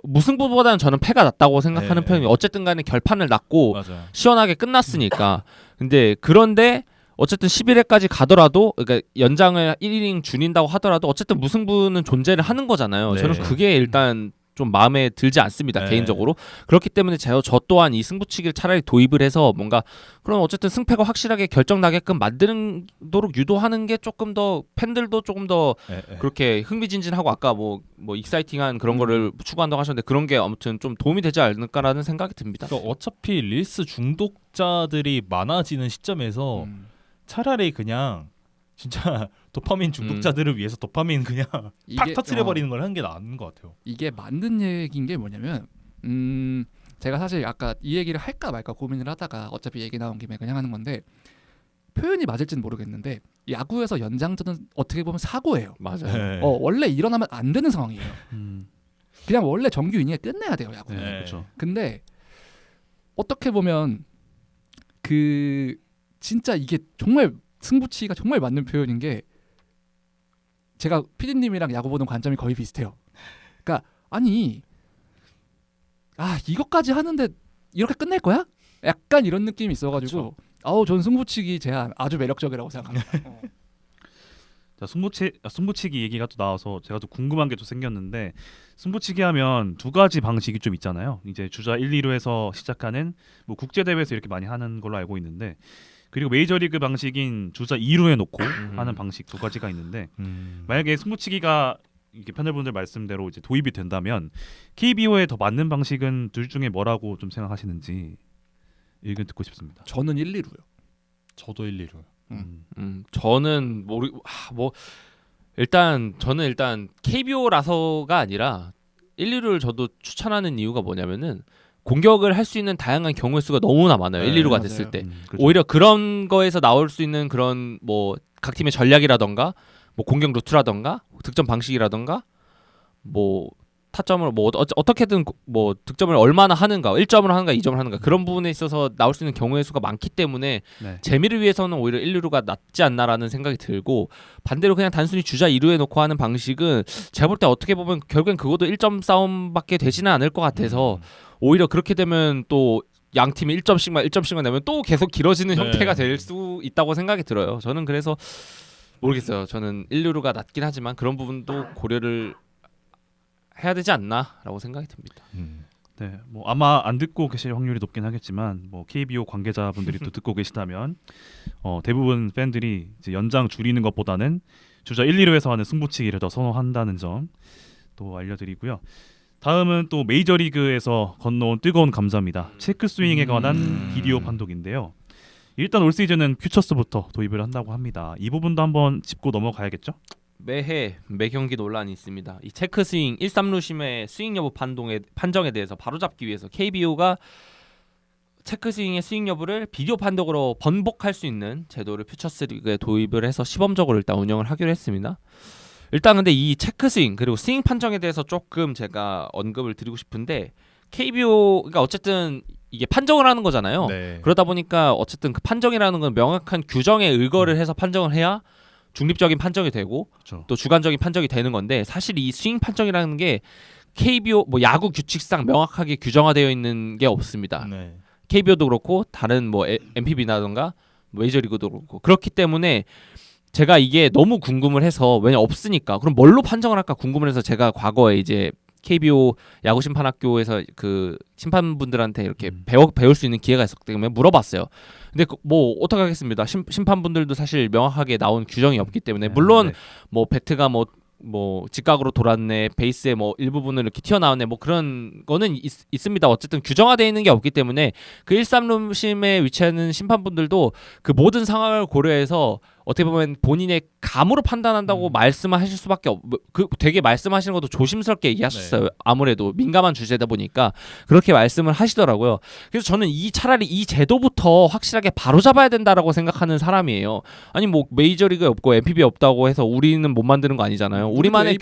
무승부보다는 저는 패가 낫다고 생각하는 네. 편이에요. 어쨌든 간에 결판을 났고 맞아요. 시원하게 끝났으니까. 근데 그런데 어쨌든 11회까지 가더라도 그러니까 연장을 1이닝 줄인다고 하더라도 어쨌든 무승부는 존재를 하는 거잖아요. 네. 저는 그게 일단 좀 마음에 들지 않습니다. 네. 개인적으로. 그렇기 때문에 저 또한 이 승부치기를 차라리 도입을 해서 뭔가 그럼 어쨌든 승패가 확실하게 결정나게끔 만드도록 유도하는 게 조금 더 팬들도 조금 더 네, 네. 그렇게 흥미진진하고 아까 뭐 익사이팅한 그런 거를 추구한다고 하셨는데 그런 게 아무튼 좀 도움이 되지 않을까라는 생각이 듭니다. 그러니까 어차피 릴스 중독자들이 많아지는 시점에서 차라리 그냥 진짜 도파민 중독자들을 위해서 도파민 그냥 팍 터트려버리는 걸 하는 게 나은 것 같아요. 이게 맞는 얘기인 게 뭐냐면 제가 사실 아까 이 얘기를 할까 말까 고민을 하다가 어차피 얘기 나온 김에 그냥 하는 건데 표현이 맞을지는 모르겠는데 야구에서 연장전은 어떻게 보면 사고예요. 맞아요. 네. 원래 일어나면 안 되는 상황이에요. 음, 그냥 원래 정규 이닝에 끝내야 돼요 야구. 네, 네. 그렇죠. 근데 어떻게 보면 그 진짜 이게 정말 승부치기가 정말 맞는 표현인 게 제가 PD님이랑 야구 보는 관점이 거의 비슷해요. 그러니까 아니 이것까지 하는데 이렇게 끝낼 거야? 약간 이런 느낌이 있어가지고 전 승부치기 제안 아주 매력적이라고 생각합니다. 자, 승부치기 얘기가 또 나와서 제가 또 궁금한 게 또 생겼는데 승부치기 하면 두 가지 방식이 좀 있잖아요. 이제 주자 1, 2루에서 시작하는 뭐 국제 대회에서 이렇게 많이 하는 걸로 알고 있는데 그리고 메이저리그 방식인 주자 2루에 놓고 하는 방식 두 가지가 있는데 만약에 승부치기가 이렇게 패널분들 말씀대로 이제 도입이 된다면 KBO에 더 맞는 방식은 둘 중에 뭐라고 좀 생각하시는지 의견 듣고 싶습니다. 저는 1, 2루요. 저도 1, 2루. 저는 저는 일단 KBO라서가 아니라 1, 2루를 저도 추천하는 이유가 뭐냐면은 공격을 할 수 있는 다양한 경우의 수가 너무나 많아요. 1, 2루가 맞아요. 됐을 때. 그렇죠. 오히려 그런 거에서 나올 수 있는 그런 뭐 각 팀의 전략이라던가 뭐 공격 루트라던가 득점 방식이라던가 뭐 타점을 뭐 어떻게든 뭐 득점을 얼마나 하는가 1점을 하는가 2점을 하는가 그런 부분에 있어서 나올 수 있는 경우의 수가 많기 때문에 네. 재미를 위해서는 오히려 1, 2루가 낫지 않나라는 생각이 들고 반대로 그냥 단순히 주자 2루에 놓고 하는 방식은 제가 볼 때 어떻게 보면 결국엔 그것도 1점 싸움밖에 되지는 않을 것 같아서 오히려 그렇게 되면 또 양 팀이 1점씩만 내면 또 계속 길어지는 네. 형태가 될 수 있다고 생각이 들어요. 저는 그래서 모르겠어요. 저는 1, 2루가 낫긴 하지만 그런 부분도 고려를 해야 되지 않나라고 생각이 듭니다. 네, 뭐 아마 안 듣고 계실 확률이 높긴 하겠지만 뭐 KBO 관계자분들이 또 듣고 계시다면 대부분 팬들이 이제 연장 줄이는 것보다는 주자 1, 2루에서 하는 승부치기를 더 선호한다는 점 또 알려드리고요. 다음은 또 메이저리그에서 건너온 뜨거운 감자입니다. 체크 스윙에 관한 비디오 판독인데요. 일단 올 시즌은 퓨처스부터 도입을 한다고 합니다. 이 부분도 한번 짚고 넘어가야겠죠? 매해 매 경기 논란이 있습니다. 이 체크 스윙 1, 3루심의 스윙 여부 판정에 대해서 바로잡기 위해서 KBO가 체크 스윙의 스윙 여부를 비디오 판독으로 번복할 수 있는 제도를 퓨처스 리그에 도입을 해서 시범적으로 일단 운영을 하기로 했습니다. 일단 근데 이 체크 스윙 그리고 스윙 판정에 대해서 조금 제가 언급을 드리고 싶은데 KBO가 어쨌든 이게 판정을 하는 거잖아요. 네. 그러다 보니까 어쨌든 그 판정이라는 건 명확한 규정에 의거를 해서 판정을 해야 중립적인 판정이 되고 그렇죠. 또 주관적인 판정이 되는 건데 사실 이 스윙 판정이라는 게 KBO 뭐 야구 규칙상 명확하게 규정화되어 있는 게 없습니다. 네. KBO도 그렇고 다른 뭐 MPB나던가 메이저리그도 그렇고 그렇기 때문에 제가 이게 너무 궁금을 해서 왜냐 없으니까 그럼 뭘로 판정을 할까 궁금을 해서 제가 과거에 이제 KBO 야구 심판학교에서 그 심판분들한테 이렇게 배울 수 있는 기회가 있었기 때문에 물어봤어요. 근데 뭐 어떻게 하겠습니다. 심판분들도 사실 명확하게 나온 규정이 없기 때문에 물론 네. 뭐 배트가 뭐 직각으로 돌았네 베이스의 뭐 일부분을 이렇게 튀어나왔네 뭐 그런 거는 있습니다. 어쨌든 규정화되어 있는 게 없기 때문에 그 1-3루심에 위치하는 심판분들도 그 모든 상황을 고려해서 어떻게 보면 본인의 감으로 판단한다고 말씀하실 수밖에 되게 말씀하시는 것도 조심스럽게 얘기하셨어요. 네. 아무래도 민감한 주제다 보니까 그렇게 말씀을 하시더라고요. 그래서 저는 차라리 이 제도부터 확실하게 바로잡아야 된다라고 생각하는 사람이에요. 아니 뭐 메이저리그에 없고 MPB에 없다고 해서 우리는 못 만드는 거 아니잖아요. 우리만의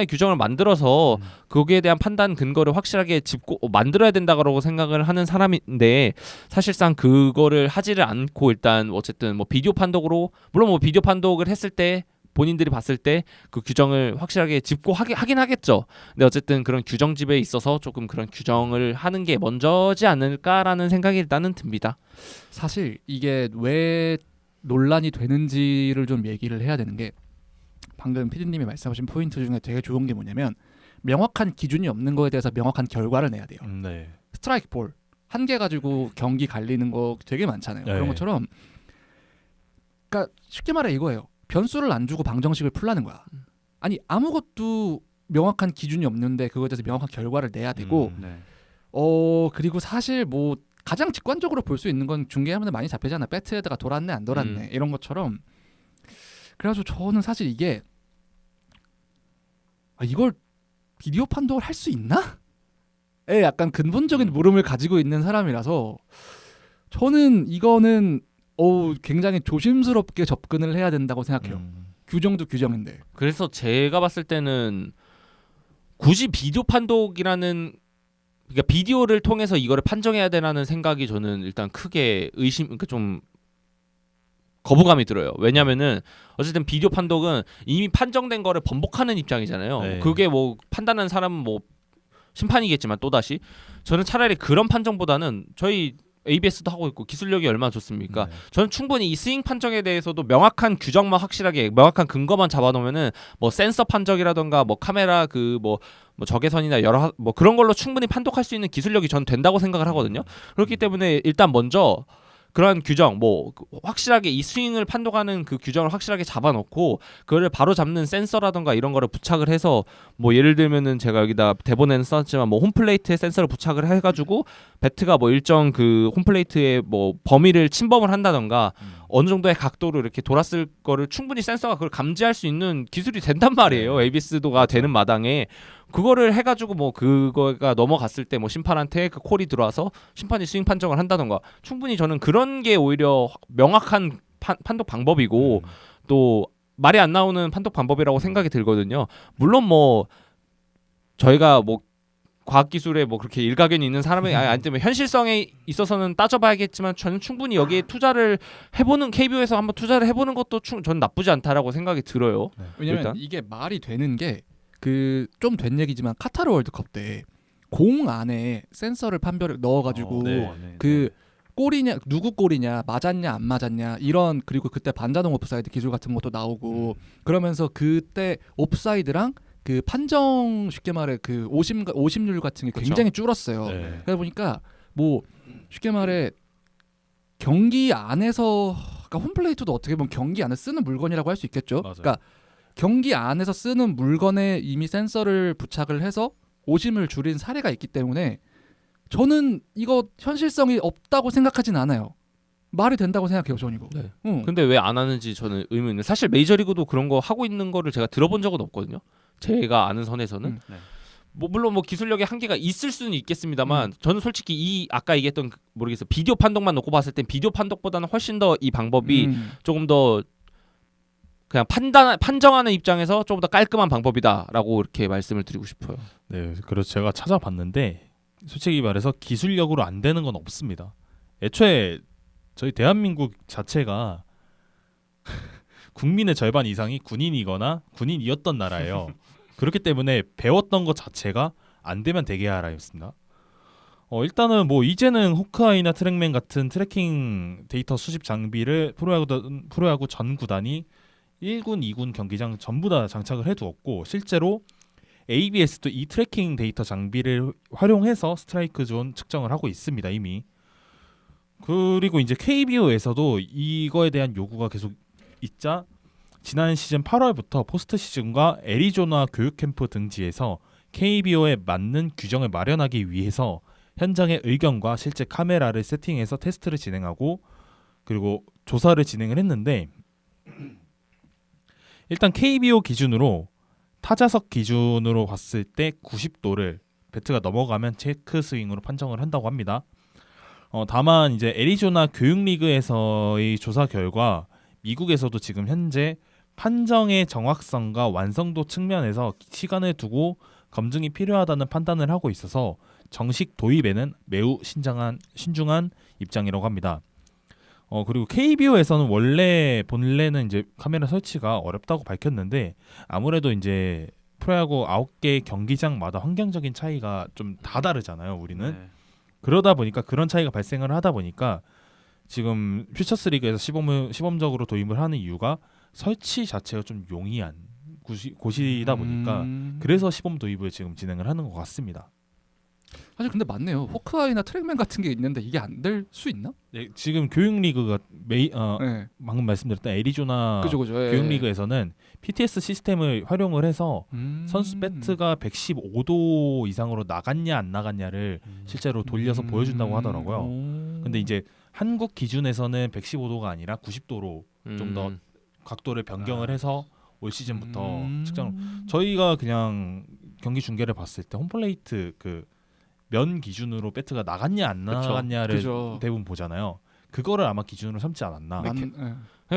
규정을 만들어서 거기에 대한 판단 근거를 확실하게 짚고 만들어야 된다고 생각을 하는 사람인데 사실상 그거를 하지를 않고 일단 어쨌든 뭐 비디오 판독으로 물론 뭐 비디오 판독을 했을 때 본인들이 봤을 때 그 규정을 확실하게 짚고 하긴 하겠죠. 근데 어쨌든 그런 규정집에 있어서 조금 그런 규정을 하는 게 먼저지 않을까라는 생각이 일단은 듭니다. 사실 이게 왜 논란이 되는지를 좀 얘기를 해야 되는 게 방금 PD님이 말씀하신 포인트 중에 되게 좋은 게 뭐냐면 명확한 기준이 없는 거에 대해서 명확한 결과를 내야 돼요. 네. 스트라이크 볼 한 개 가지고 경기 갈리는 거 되게 많잖아요. 네. 그런 것처럼 그러니까 쉽게 말해 이거예요. 변수를 안 주고 방정식을 풀라는 거야. 아니 아무것도 명확한 기준이 없는데 그거에 대해서 명확한 결과를 내야 되고 네. 그리고 사실 뭐 가장 직관적으로 볼 수 있는 건 중계하면 많이 잡히잖아. 배트헤드가 돌았네 안 돌았네 이런 것처럼. 그래가지고 저는 사실 이게 이걸 비디오 판독을 할 수 있나? 에 약간 근본적인 물음을 가지고 있는 사람이라서 저는 이거는 굉장히 조심스럽게 접근을 해야 된다고 생각해요. 규정도 규정인데. 그래서 제가 봤을 때는 굳이 비디오 판독이라는 그러니까 비디오를 통해서 이거를 판정해야 되라는 생각이 저는 일단 크게 그러니까 좀 거부감이 들어요. 왜냐면은 어쨌든 비디오 판독은 이미 판정된 거를 번복하는 입장이잖아요. 네. 그게 뭐 판단하는 사람은 뭐 심판이겠지만 또다시 저는 차라리 그런 판정보다는 저희 ABS도 하고 있고 기술력이 얼마나 좋습니까? 네. 저는 충분히 이 스윙 판정에 대해서도 명확한 규정만 확실하게 명확한 근거만 잡아놓으면은 뭐 센서 판정이라던가 뭐 카메라 그 뭐 적외선이나 여러 뭐 그런 걸로 충분히 판독할 수 있는 기술력이 전 된다고 생각을 하거든요. 그렇기 때문에 일단 먼저 그러한 규정 뭐 확실하게 이 스윙을 판독하는 그 규정을 확실하게 잡아놓고 그거를 바로 잡는 센서라던가 이런 거를 부착을 해서 뭐 예를 들면은 제가 여기다 대본에는 써놨지만 뭐 홈플레이트에 센서를 부착을 해가지고 배트가 뭐 일정 그 홈플레이트의 뭐 범위를 침범을 한다던가 어느 정도의 각도로 이렇게 돌았을 거를 충분히 센서가 그걸 감지할 수 있는 기술이 된단 말이에요. 네. ABS도가 되는 마당에 그거를 해가지고 뭐 그거가 넘어갔을 때 뭐 심판한테 그 콜이 들어와서 심판이 스윙 판정을 한다던가 충분히 저는 그런 게 오히려 명확한 판독 방법이고 또 말이 안 나오는 판독 방법이라고 생각이 들거든요. 물론 뭐 저희가 뭐 과학기술에 뭐 그렇게 일가견이 있는 사람이 아니 때문에 현실성에 있어서는 따져봐야겠지만 저는 충분히 여기에 투자를 해보는 KBO에서 한번 투자를 해보는 것도 저는 나쁘지 않다라고 생각이 들어요. 왜냐면 일단. 이게 말이 되는 게 그 좀 된 얘기지만 카타르 월드컵 때 공 안에 센서를 판별을 넣어가지고 그 골이냐 누구 골이냐 맞았냐 안 맞았냐 이런 그리고 그때 반자동 옵사이드 기술 같은 것도 나오고 그러면서 그때 옵사이드랑 그 판정 쉽게 말해 그 오심률 같은 게 그쵸. 굉장히 줄었어요. 네. 그러다 보니까 뭐 쉽게 말해 경기 안에서 그러니까 홈플레이트도 어떻게 보면 경기 안에 쓰는 물건이라고 할 수 있겠죠. 맞아요. 그러니까 경기 안에서 쓰는 물건에 이미 센서를 부착을 해서 오심을 줄인 사례가 있기 때문에 저는 이거 현실성이 없다고 생각하진 않아요. 말이 된다고 생각해요, 전 이거. 네. 응. 근데 왜 안 하는지 저는 의문이에요. 사실 메이저리그도 그런 거 하고 있는 거를 제가 들어본 적은 없거든요. 제가 아는 선에서는 네. 뭐 물론 뭐 기술력의 한계가 있을 수는 있겠습니다만 저는 솔직히 이 아까 얘기했던 모르겠어요. 비디오 판독만 놓고 봤을 땐 비디오 판독보다는 훨씬 더 이 방법이 조금 더 그냥 판정하는 입장에서 조금 더 깔끔한 방법이다라고 이렇게 말씀을 드리고 싶어요. 네, 그래서 제가 찾아봤는데 솔직히 말해서 기술력으로 안 되는 건 없습니다. 애초에 저희 대한민국 자체가 국민의 절반 이상이 군인이거나 군인이었던 나라예요. 그렇기 때문에 배웠던 것 자체가 안 되면 되게 하라였습니다. 일단은 뭐 이제는 호크아이나 트랙맨 같은 트래킹 데이터 수집 장비를 프로야구 전 구단이 1군, 2군 경기장 전부 다 장착을 해두었고 실제로 ABS도 이 트래킹 데이터 장비를 활용해서 스트라이크 존 측정을 하고 있습니다 이미. 그리고 이제 KBO에서도 이거에 대한 요구가 계속 있자 지난 시즌 8월부터 포스트 시즌과 애리조나 교육 캠프 등지에서 KBO에 맞는 규정을 마련하기 위해서 현장의 의견과 실제 카메라를 세팅해서 테스트를 진행하고 그리고 조사를 진행을 했는데 일단 KBO 기준으로 타자석 기준으로 봤을 때 90도를 배트가 넘어가면 체크 스윙으로 판정을 한다고 합니다. 다만 이제 애리조나 교육리그에서의 조사 결과 미국에서도 지금 현재 판정의 정확성과 완성도 측면에서 시간을 두고 검증이 필요하다는 판단을 하고 있어서 정식 도입에는 매우 신중한 입장이라고 합니다. 그리고 KBO에서는 본래는 이제 카메라 설치가 어렵다고 밝혔는데 아무래도 이제 프로야구 9개 경기장마다 환경적인 차이가 좀 다 다르잖아요. 우리는. 네. 그러다 보니까 그런 차이가 발생을 하다 보니까 지금 퓨처스 리그에서 시범적으로 도입을 하는 이유가 설치 자체가 좀 용이한 곳이다 보니까 그래서 시범 도입을 지금 진행을 하는 것 같습니다. 사실 근데 맞네요. 호크아이나 트랙맨 같은 게 있는데 이게 안 될 수 있나? 네, 지금 교육 리그가 네. 방금 말씀드렸던 애리조나 그죠. 예. 교육 리그에서는 PTS 시스템을 활용을 해서 선수 배트가 115도 이상으로 나갔냐 안 나갔냐를 실제로 돌려서 보여준다고 하더라고요. 근데 이제 한국 기준에서는 115도가 아니라 90도로 좀 더 각도를 변경을 해서 올 시즌부터 측정. 저희가 그냥 경기 중계를 봤을 때 홈플레이트 그 면 기준으로 배트가 나갔냐 안 나갔냐를 그죠. 대부분 보잖아요. 그거를 아마 기준으로 삼지 않았나. 그러니까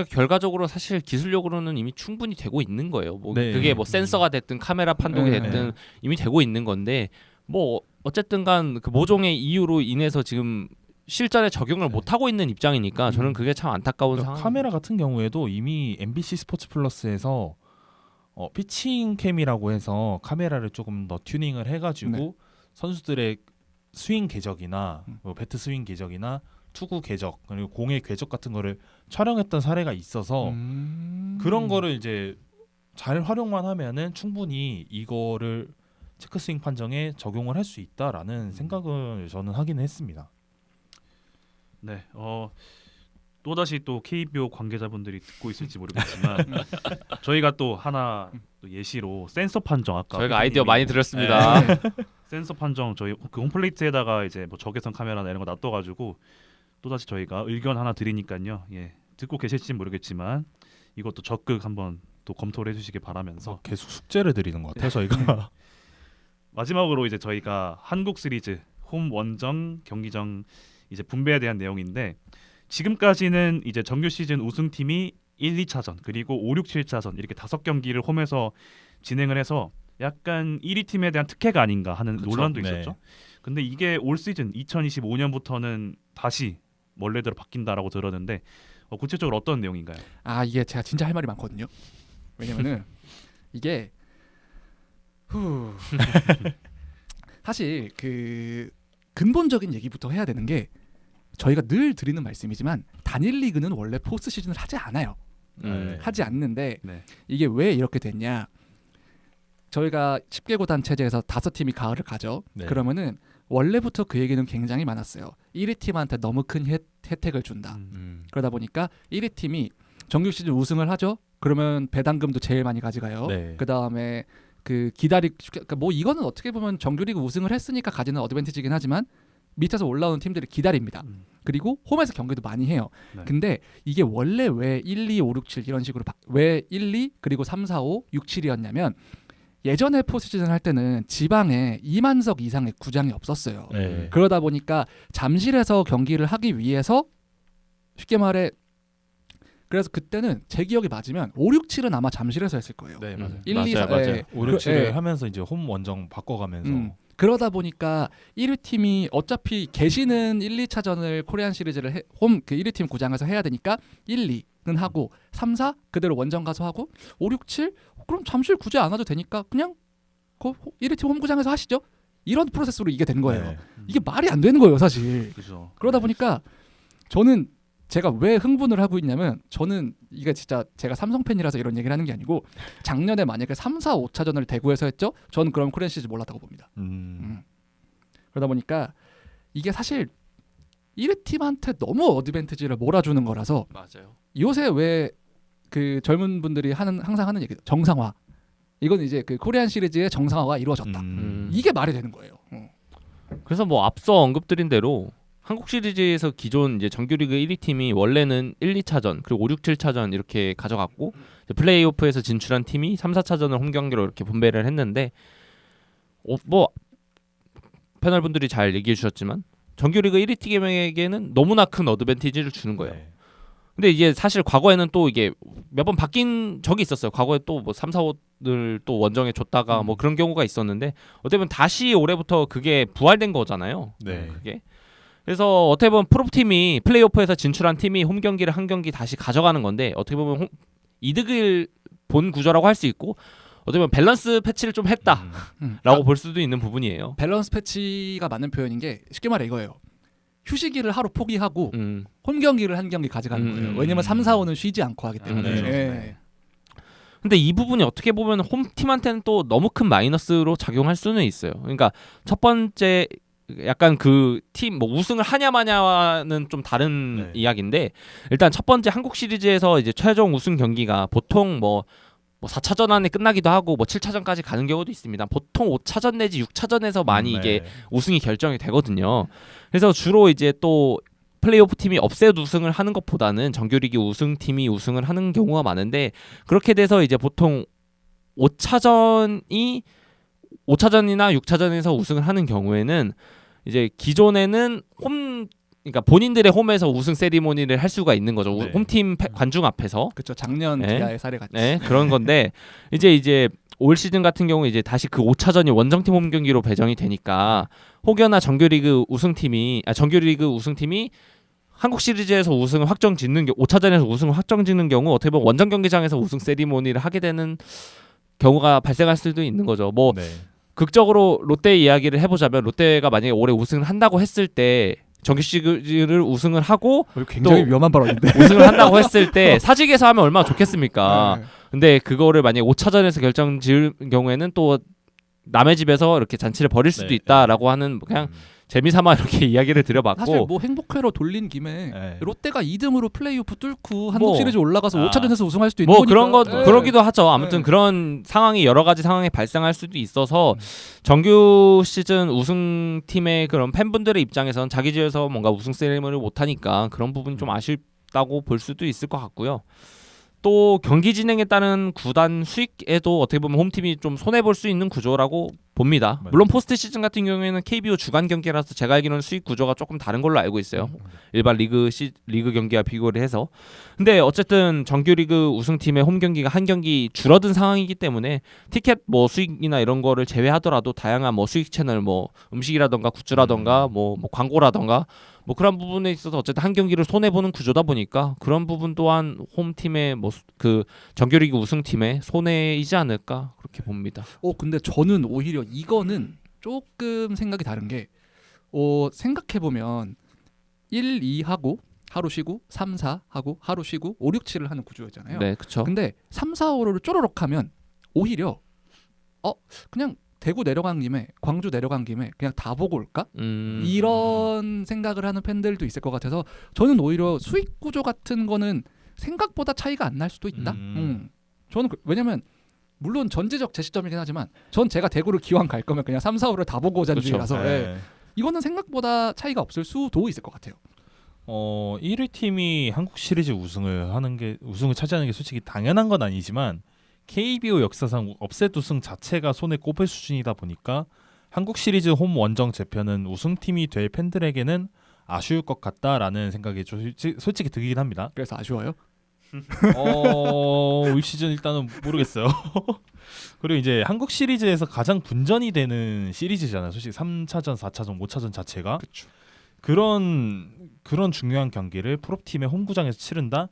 결과적으로 사실 기술력으로는 이미 충분히 되고 있는 거예요. 뭐 네. 그게 뭐 센서가 됐든 카메라 판독이 네. 됐든 이미 되고 있는 건데 뭐 어쨌든간 그 모종의 이유로 인해서 지금 실전에 적용을 네. 못 하고 있는 입장이니까 저는 그게 참 안타까운 그러니까 상황. 카메라 같은 경우에도 이미 MBC 스포츠 플러스에서 피칭 캠이라고 해서 카메라를 조금 더 튜닝을 해가지고 네. 선수들의 스윙 궤적이나 뭐 배트 스윙 궤적이나 투구 궤적 그리고 공의 궤적 같은 거를 촬영했던 사례가 있어서 그런 거를 이제 잘 활용만 하면은 충분히 이거를 체크 스윙 판정에 적용을 할 수 있다라는 생각을 저는 하기는 했습니다. 네. 또다시 또 KBO 관계자분들이 듣고 있을지 모르겠지만 저희가 또 하나 또 예시로 센서 판정 아까 저희가 아이디어 PD님이 많이 들었습니다. 네. 센서 판정 저희 그 홈플레이트에다가 이제 뭐 적외선 카메라나 이런 거 놔둬가지고 또다시 저희가 의견 하나 드리니까요. 예, 듣고 계실지 모르겠지만 이것도 적극 한번 또 검토를 해주시기 바라면서 계속 숙제를 드리는 것 같아요 저희가. 마지막으로 이제 저희가 한국 시리즈 홈 원정 경기정 이제 분배에 대한 내용인데 지금까지는 이제 정규 시즌 우승팀이 1, 2차전 그리고 5, 6, 7차전 이렇게 5경기를 홈에서 진행을 해서 약간 1위 팀에 대한 특혜가 아닌가 하는 그쵸. 논란도 네. 있었죠. 근데 이게 올 시즌 2025년부터는 다시 원래대로 바뀐다라고 들었는데 구체적으로 어떤 내용인가요? 이게 제가 진짜 할 말이 많거든요. 왜냐면은 이게 사실 그 근본적인 얘기부터 해야 되는 게 저희가 늘 드리는 말씀이지만 단일 리그는 원래 포스트 시즌을 하지 않아요. 네. 하지 않는데 네. 이게 왜 이렇게 됐냐? 저희가 10개구단 체제에서 5팀이 가을을 가죠. 네. 그러면은 원래부터 그 얘기는 굉장히 많았어요. 1위 팀한테 너무 큰 혜택을 준다. 그러다 보니까 1위 팀이 정규 시즌 우승을 하죠. 그러면 배당금도 제일 많이 가져가요. 네. 그 다음에 그 그러니까 뭐 이거는 어떻게 보면 정규리그 우승을 했으니까 가지는 어드밴티지긴 하지만 밑에서 올라오는 팀들이 기다립니다. 그리고 홈에서 경기도 많이 해요. 네. 근데 이게 원래 왜 1, 2, 5, 6, 7 이런 식으로 왜 1, 2 그리고 3, 4, 5, 6, 7이었냐면 예전에 포스트시즌 할 때는 지방에 2만석 이상의 구장이 없었어요. 네. 그러다 보니까 잠실에서 경기를 하기 위해서 쉽게 말해 그래서 그때는 제 기억이 맞으면 5, 6, 7은 아마 잠실에서 했을 거예요. 네 맞아요. 1, 2, 4, 맞아요. 5, 6, 7을 예. 하면서 이제 홈 원정 바꿔가면서 그러다 보니까 1위 팀이 어차피 계시는 1, 2차전을 코리안 시리즈를 홈 그 1위 팀 구장에서 해야 되니까 1, 2는 하고 3, 4 그대로 원정 가서 하고 5, 6, 7 그럼 잠실 굳이 안 와도 되니까 그냥 그 1위 팀 홈 구장에서 하시죠. 이런 프로세스로 이게 된 거예요. 네. 이게 말이 안 되는 거예요, 사실. 그죠. 그러다 보니까 저는 제가 왜 흥분을 하고 있냐면 저는 이게 진짜 제가 삼성 팬이라서 이런 얘기를 하는 게 아니고 작년에 만약에 3, 4, 5차전을 대구에서 했죠. 저는 그럼 코리안 시리즈 몰랐다고 봅니다. 그러다 보니까 이게 사실 1위 팀한테 너무 어드밴티지를 몰아주는 거라서 맞아요. 요새 왜 그 젊은 분들이 항상 하는 얘기 정상화. 이건 이제 그 코리안 시리즈의 정상화가 이루어졌다. 이게 말이 되는 거예요. 그래서 뭐 앞서 언급드린 대로 한국 시리즈에서 기존 이제 정규리그 1위 팀이 원래는 1, 2차전 그리고 5, 6, 7차전 이렇게 가져갔고 이제 플레이오프에서 진출한 팀이 3, 4차전을 홈 경기로 이렇게 분배를 했는데 뭐 패널분들이 잘 얘기해 주셨지만 정규리그 1위 팀에게는 너무나 큰 어드밴티지를 주는 거예요. 네. 근데 이게 사실 과거에는 또 이게 몇 번 바뀐 적이 있었어요. 과거에 또 뭐 3, 4호를 또 원정에 줬다가 뭐 그런 경우가 있었는데 어떻게 보면 다시 올해부터 그게 부활된 거잖아요. 네. 그게. 그래서 어떻게 보면 프로팀이 플레이오프에서 진출한 팀이 홈 경기를 한 경기 다시 가져가는 건데 어떻게 보면 이득을 본 구조라고 할 수 있고 어떻게 보면 밸런스 패치를 좀 했다라고 볼 수도 있는 부분이에요. 밸런스 패치가 맞는 표현인 게 쉽게 말해 이거예요. 휴식일을 하루 포기하고 홈 경기를 한 경기 가져가는 거예요. 왜냐면 3, 4, 5는 쉬지 않고 하기 때문에. 네. 근데 이 부분이 어떻게 보면 홈팀한테는 또 너무 큰 마이너스로 작용할 수는 있어요. 그러니까 첫 번째 약간 그 팀 뭐 우승을 하냐 마냐와는 좀 다른 네. 이야기인데 일단 첫 번째 한국 시리즈에서 이제 최종 우승 경기가 보통 뭐 4차전 안에 끝나기도 하고 뭐 7차전까지 가는 경우도 있습니다. 보통 5차전 내지 6차전에서 많이 이게 우승이 결정이 되거든요. 그래서 주로 이제 또 플레이오프 팀이 업셋 우승을 하는 것보다는 정규리그 우승팀이 우승을 하는 경우가 많은데 그렇게 돼서 이제 보통 5차전이나 6차전에서 우승을 하는 경우에는 이제 기존에는 홈 그러니까 본인들의 홈에서 우승 세리머니를 할 수가 있는 거죠. 네. 홈팀 관중 앞에서. 그렇죠. 작년 네. 기아의 사례 같이. 네, 그런 건데 이제 올 시즌 같은 경우 이제 다시 그 5차전이 원정팀 홈 경기로 배정이 되니까 혹여나 정규리그 우승팀이 한국 시리즈에서 우승을 확정 짓는 5차전에서 우승을 확정 짓는 경우 어떻게 보면 원정 경기장에서 우승 세리머니를 하게 되는 경우가 발생할 수도 있는 거죠. 뭐 네. 극적으로 롯데 이야기를 해보자면 롯데가 만약에 올해 우승을 한다고 했을 때 정규 시리즈를 우승을 하고 굉장히 또 위험한 발언인데. 우승을 한다고 했을 때 사직에서 하면 얼마나 좋겠습니까? 네. 근데 그거를 만약에 5차전에서 결정 지을 경우에는 또 남의 집에서 이렇게 잔치를 벌일 수도 네, 있다라고 하는 그냥 재미삼아 이렇게 이야기를 드려봤고 사실 뭐 행복회로 돌린 김에 네. 롯데가 2등으로 플레이오프 뚫고 한국 뭐, 시리즈 올라가서 아. 5차전에서 우승할 수도 있는 뭐 거니까. 그런 거 네. 그러기도 하죠. 아무튼 네. 그런 상황이 여러 가지 상황이 발생할 수도 있어서 정규 시즌 우승팀의 그런 팬분들의 입장에서는 자기 집에서 뭔가 우승 세리머니를 못 하니까 그런 부분이 좀 아쉽다고 볼 수도 있을 것 같고요. 또 경기 진행에 따른 구단 수익에도 어떻게 보면 홈팀이 좀 손해 볼 수 있는 구조라고 봅니다. 맞아요. 물론 포스트 시즌 같은 경우에는 KBO 주간 경기라서 제가 알기로는 수익 구조가 조금 다른 걸로 알고 있어요. 일반 리그 경기와 비교를 해서. 근데 어쨌든 정규리그 우승팀의 홈 경기가 한 경기 줄어든 상황이기 때문에 티켓 뭐 수익이나 이런 거를 제외하더라도 다양한 뭐 수익 채널 뭐 음식이라던가 굿즈라던가 뭐 광고라던가 뭐 그런 부분에 있어서 어쨌든 한 경기를 손해 보는 구조다 보니까 그런 부분 또한 홈팀의 뭐 그 정규리그 우승팀의 손해이지 않을까 그렇게 봅니다. 근데 저는 오히려 이거는 조금 생각이 다른 게 생각해 보면 1, 2 하고 하루 쉬고 3, 4 하고 하루 쉬고 5, 6, 7을 하는 구조였잖아요. 네, 그렇죠. 근데 3, 4, 5를 쪼르륵 하면 오히려 그냥 대구 내려간 김에 광주 내려간 김에 그냥 다 보고 올까? 이런 생각을 하는 팬들도 있을 것 같아서 저는 오히려 수익 구조 같은 거는 생각보다 차이가 안 날 수도 있다. 저는 왜냐면 물론 전제적 제시점이긴 하지만 전 제가 대구를 기왕 갈 거면 그냥 3, 4, 5를 다 보고 오자는 그렇죠. 주의라서 이거는 생각보다 차이가 없을 수도 있을 것 같아요. 1위 팀이 한국 시리즈 우승을 차지하는 게 솔직히 당연한 건 아니지만 KBO 역사상 업셋 우승 자체가 손에 꼽을 수준이다 보니까 한국 시리즈 홈 원정 재편은 우승팀이 될 팬들에게는 아쉬울 것 같다라는 생각이 솔직히 들긴 합니다. 그래서 아쉬워요. 올 시즌 일단은 모르겠어요. 그리고 이제 한국 시리즈에서 가장 분전이 되는 시리즈잖아요. 솔직히 3차전, 4차전, 5차전 자체가 그쵸. 그런 중요한 경기를 프로팀의 홈구장에서 치른다?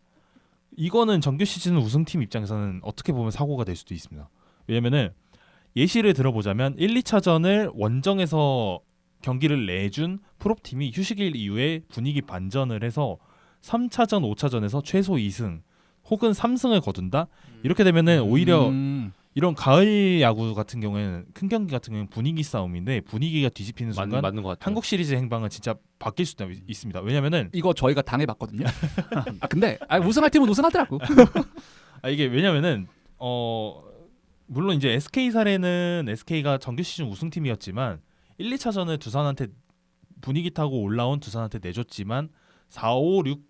이거는 정규 시즌 우승팀 입장에서는 어떻게 보면 사고가 될 수도 있습니다. 왜냐면은 예시를 들어보자면 1, 2차전을 원정에서 경기를 내준 프로팀이 휴식일 이후에 분위기 반전을 해서 3차전, 5차전에서 최소 2승 혹은 3승을 거둔다? 이렇게 되면은 오히려 이런 가을 야구 같은 경우에는 큰 경기 같은 경우는 분위기 싸움인데 분위기가 뒤집히는 순간 맞는 것 같아요. 한국 시리즈 행방은 진짜 바뀔 수도 있습니다. 왜냐면은 이거 저희가 당해봤거든요. 근데 우승할 팀은 우승하더라고. 이게 왜냐면은 물론 이제 SK 사례는 SK가 정규 시즌 우승팀이었지만 1, 2차전을 두산한테 분위기 타고 올라온 두산한테 내줬지만 4, 5, 6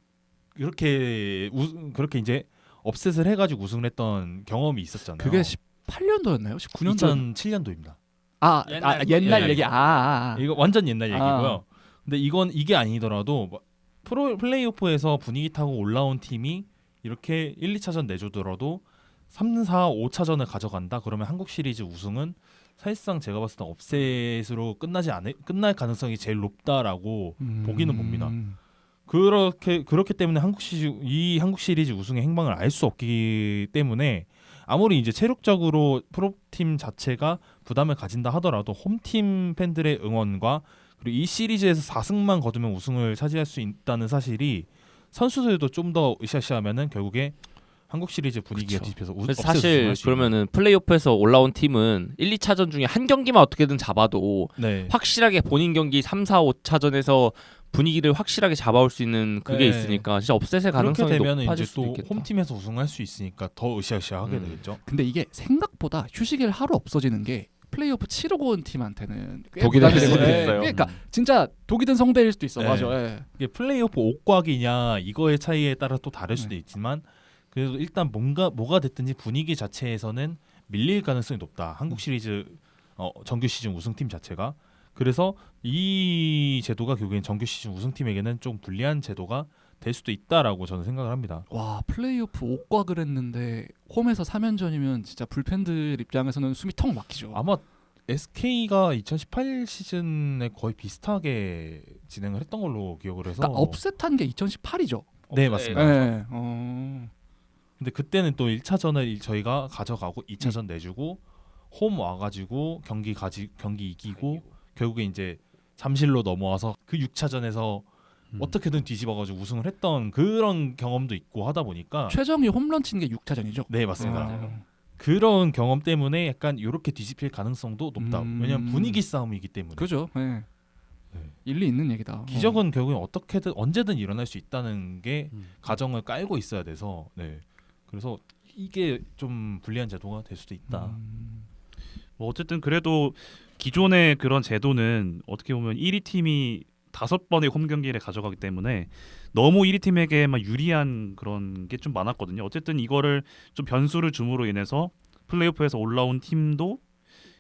그렇게 이제 업셋을 해가지고 우승을 했던 경험이 있었잖아요. 그게 18년도였나요? 19년도? 2007년도입니다. 옛날 예, 얘기. 이거 완전 옛날 얘기고요. 근데 이게 아니더라도 뭐 플레이오프에서 분위기 타고 올라온 팀이 이렇게 1, 2차전 내주더라도 3, 4, 5차전을 가져간다. 그러면 한국 시리즈 우승은 사실상 제가 봤을 때 업셋으로 끝날 가능성이 제일 높다라고 보기는 봅니다. 그렇기 때문에 한국 시리즈 우승의 행방을 알 수 없기 때문에 아무리 이제 체력적으로 프로팀 자체가 부담을 가진다 하더라도 홈팀 팬들의 응원과 그리고 이 시리즈에서 4승만 거두면 우승을 차지할 수 있다는 사실이 선수들도 좀 더 으쌰으쌰하면은 결국에 한국 시리즈 분위기가 뒤집혀서 사실 그러면은 플레이오프에서 올라온 팀은 1, 2차전 중에 한 경기만 어떻게든 잡아도 확실하게 본인 경기 3, 4, 5차전에서 분위기를 확실하게 잡아올 수 있는 그게 있으니까 진짜 업셋의 가능성이 높아질 수도 있겠다. 또 홈팀에서 우승할 수 있으니까 더 으쌰으쌰하게 되겠죠. 근데 이게 생각보다 휴식일 하루 없어지는 게 플레이오프 치르고 온 팀한테는 독이 될 수도 있어요. 그러니까 진짜 독이 든 성배일 수도 있어. 네. 맞아. 예. 이게 플레이오프 옥곽이냐 이거의 차이에 따라 또 다를 수도 있지만 그래도 일단 뭐가 됐든지 분위기 자체에서는 밀릴 가능성이 높다. 한국 시리즈 정규 시즌 우승팀 자체가 그래서 이 제도가 결국엔 정규 시즌 우승팀에게는 좀 불리한 제도가 될 수도 있다라고 저는 생각을 합니다. 와 플레이오프 5곽을 했는데 홈에서 3연전이면 진짜 불펜들 입장에서는 숨이 턱 막히죠. 아마 SK가 2018 시즌에 거의 비슷하게 진행을 했던 걸로 기억을 해서 그러니까 업셋한 게 2018이죠. 네 맞습니다. 네. 근데 그때는 또 1차전을 저희가 가져가고 2차전 내주고 홈 와가지고 경기 이기고 결국에 이제 잠실로 넘어와서 그 6차전에서 어떻게든 뒤집어가지고 우승을 했던 그런 경험도 있고 하다 보니까 최정이 홈런 친 게 6차전이죠. 네 맞습니다. 그런 경험 때문에 약간 이렇게 뒤집힐 가능성도 높다. 왜냐면 분위기 싸움이기 때문에. 그죠. 네. 네. 일리 있는 얘기다. 기적은 결국엔 어떻게든 언제든 일어날 수 있다는 게 가정을 깔고 있어야 돼서 네. 그래서 이게 좀 불리한 제도가 될 수도 있다. 뭐 어쨌든 그래도 기존의 그런 제도는 어떻게 보면 1위 팀이 5번의 홈 경기를 가져가기 때문에 너무 1위 팀에게만 유리한 그런 게 좀 많았거든요. 어쨌든 이거를 좀 변수를 줌으로 인해서 플레이오프에서 올라온 팀도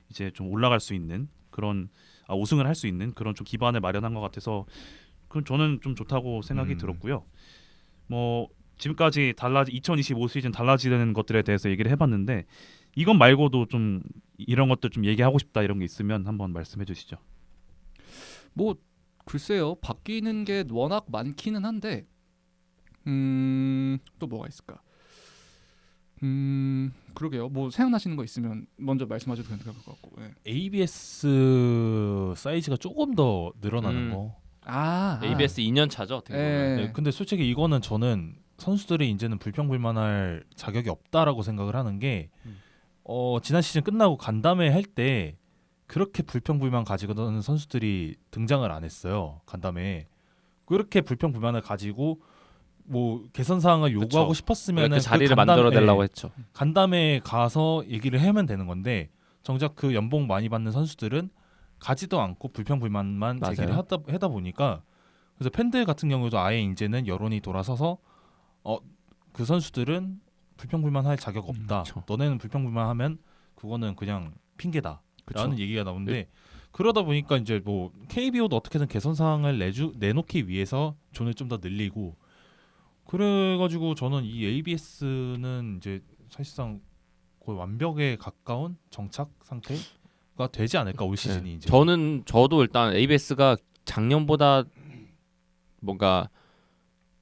이제 좀 올라갈 수 있는 그런 우승을 할 수 있는 그런 좀 기반을 마련한 것 같아서 그럼 저는 좀 좋다고 생각이 들었고요. 뭐 지금까지 2025 시즌 달라지는 것들에 대해서 얘기를 해봤는데 이것 말고도 좀 이런 것들 좀 얘기하고 싶다 이런 게 있으면 한번 말씀해 주시죠. 뭐 글쎄요. 바뀌는 게 워낙 많기는 한데 또 뭐가 있을까? 그러게요. 뭐 생각나시는 거 있으면 먼저 말씀하셔도 될 것 같고. 네. ABS 사이즈가 조금 더 늘어나는 거. ABS 2년 차죠. 어떻게 보면. 네, 근데 솔직히 이거는 저는 선수들이 이제는 불평불만할 자격이 없다라고 생각을 하는 게 지난 시즌 끝나고 간담회 할 때 그렇게 불평불만 가지고는 선수들이 등장을 안 했어요. 간담회 그렇게 불평불만을 가지고 뭐 개선 사항을 요구하고 싶었으면 그 자리를 만들어 달라고 했죠. 간담회에 가서 얘기를 하면 되는 건데 정작 그 연봉 많이 받는 선수들은 가지도 않고 불평불만만 맞아요. 제기를 하다 보니까 그래서 팬들 같은 경우도 아예 이제는 여론이 돌아서서 그 선수들은 불평불만할 자격 없다. 그쵸. 너네는 불평불만하면 그거는 그냥 핑계다. 라는 그쵸. 얘기가 나오는데 그러다 보니까 이제 뭐 KBO도 어떻게든 개선 사항을 내놓기 위해서 존을 좀 더 늘리고 그래가지고 저는 이 ABS는 이제 사실상 거의 완벽에 가까운 정착 상태가 되지 않을까 올 시즌이 이제. 저도 일단 ABS가 작년보다 뭔가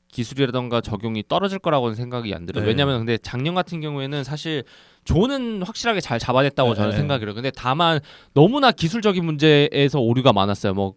기술이라던가 적용이 떨어질 거라고는 생각이 안 들어요. 네. 왜냐하면 근데 작년 같은 경우에는 사실 존은 확실하게 잘 잡아냈다고 저는 생각을 해요. 근데 다만 너무나 기술적인 문제에서 오류가 많았어요. 뭐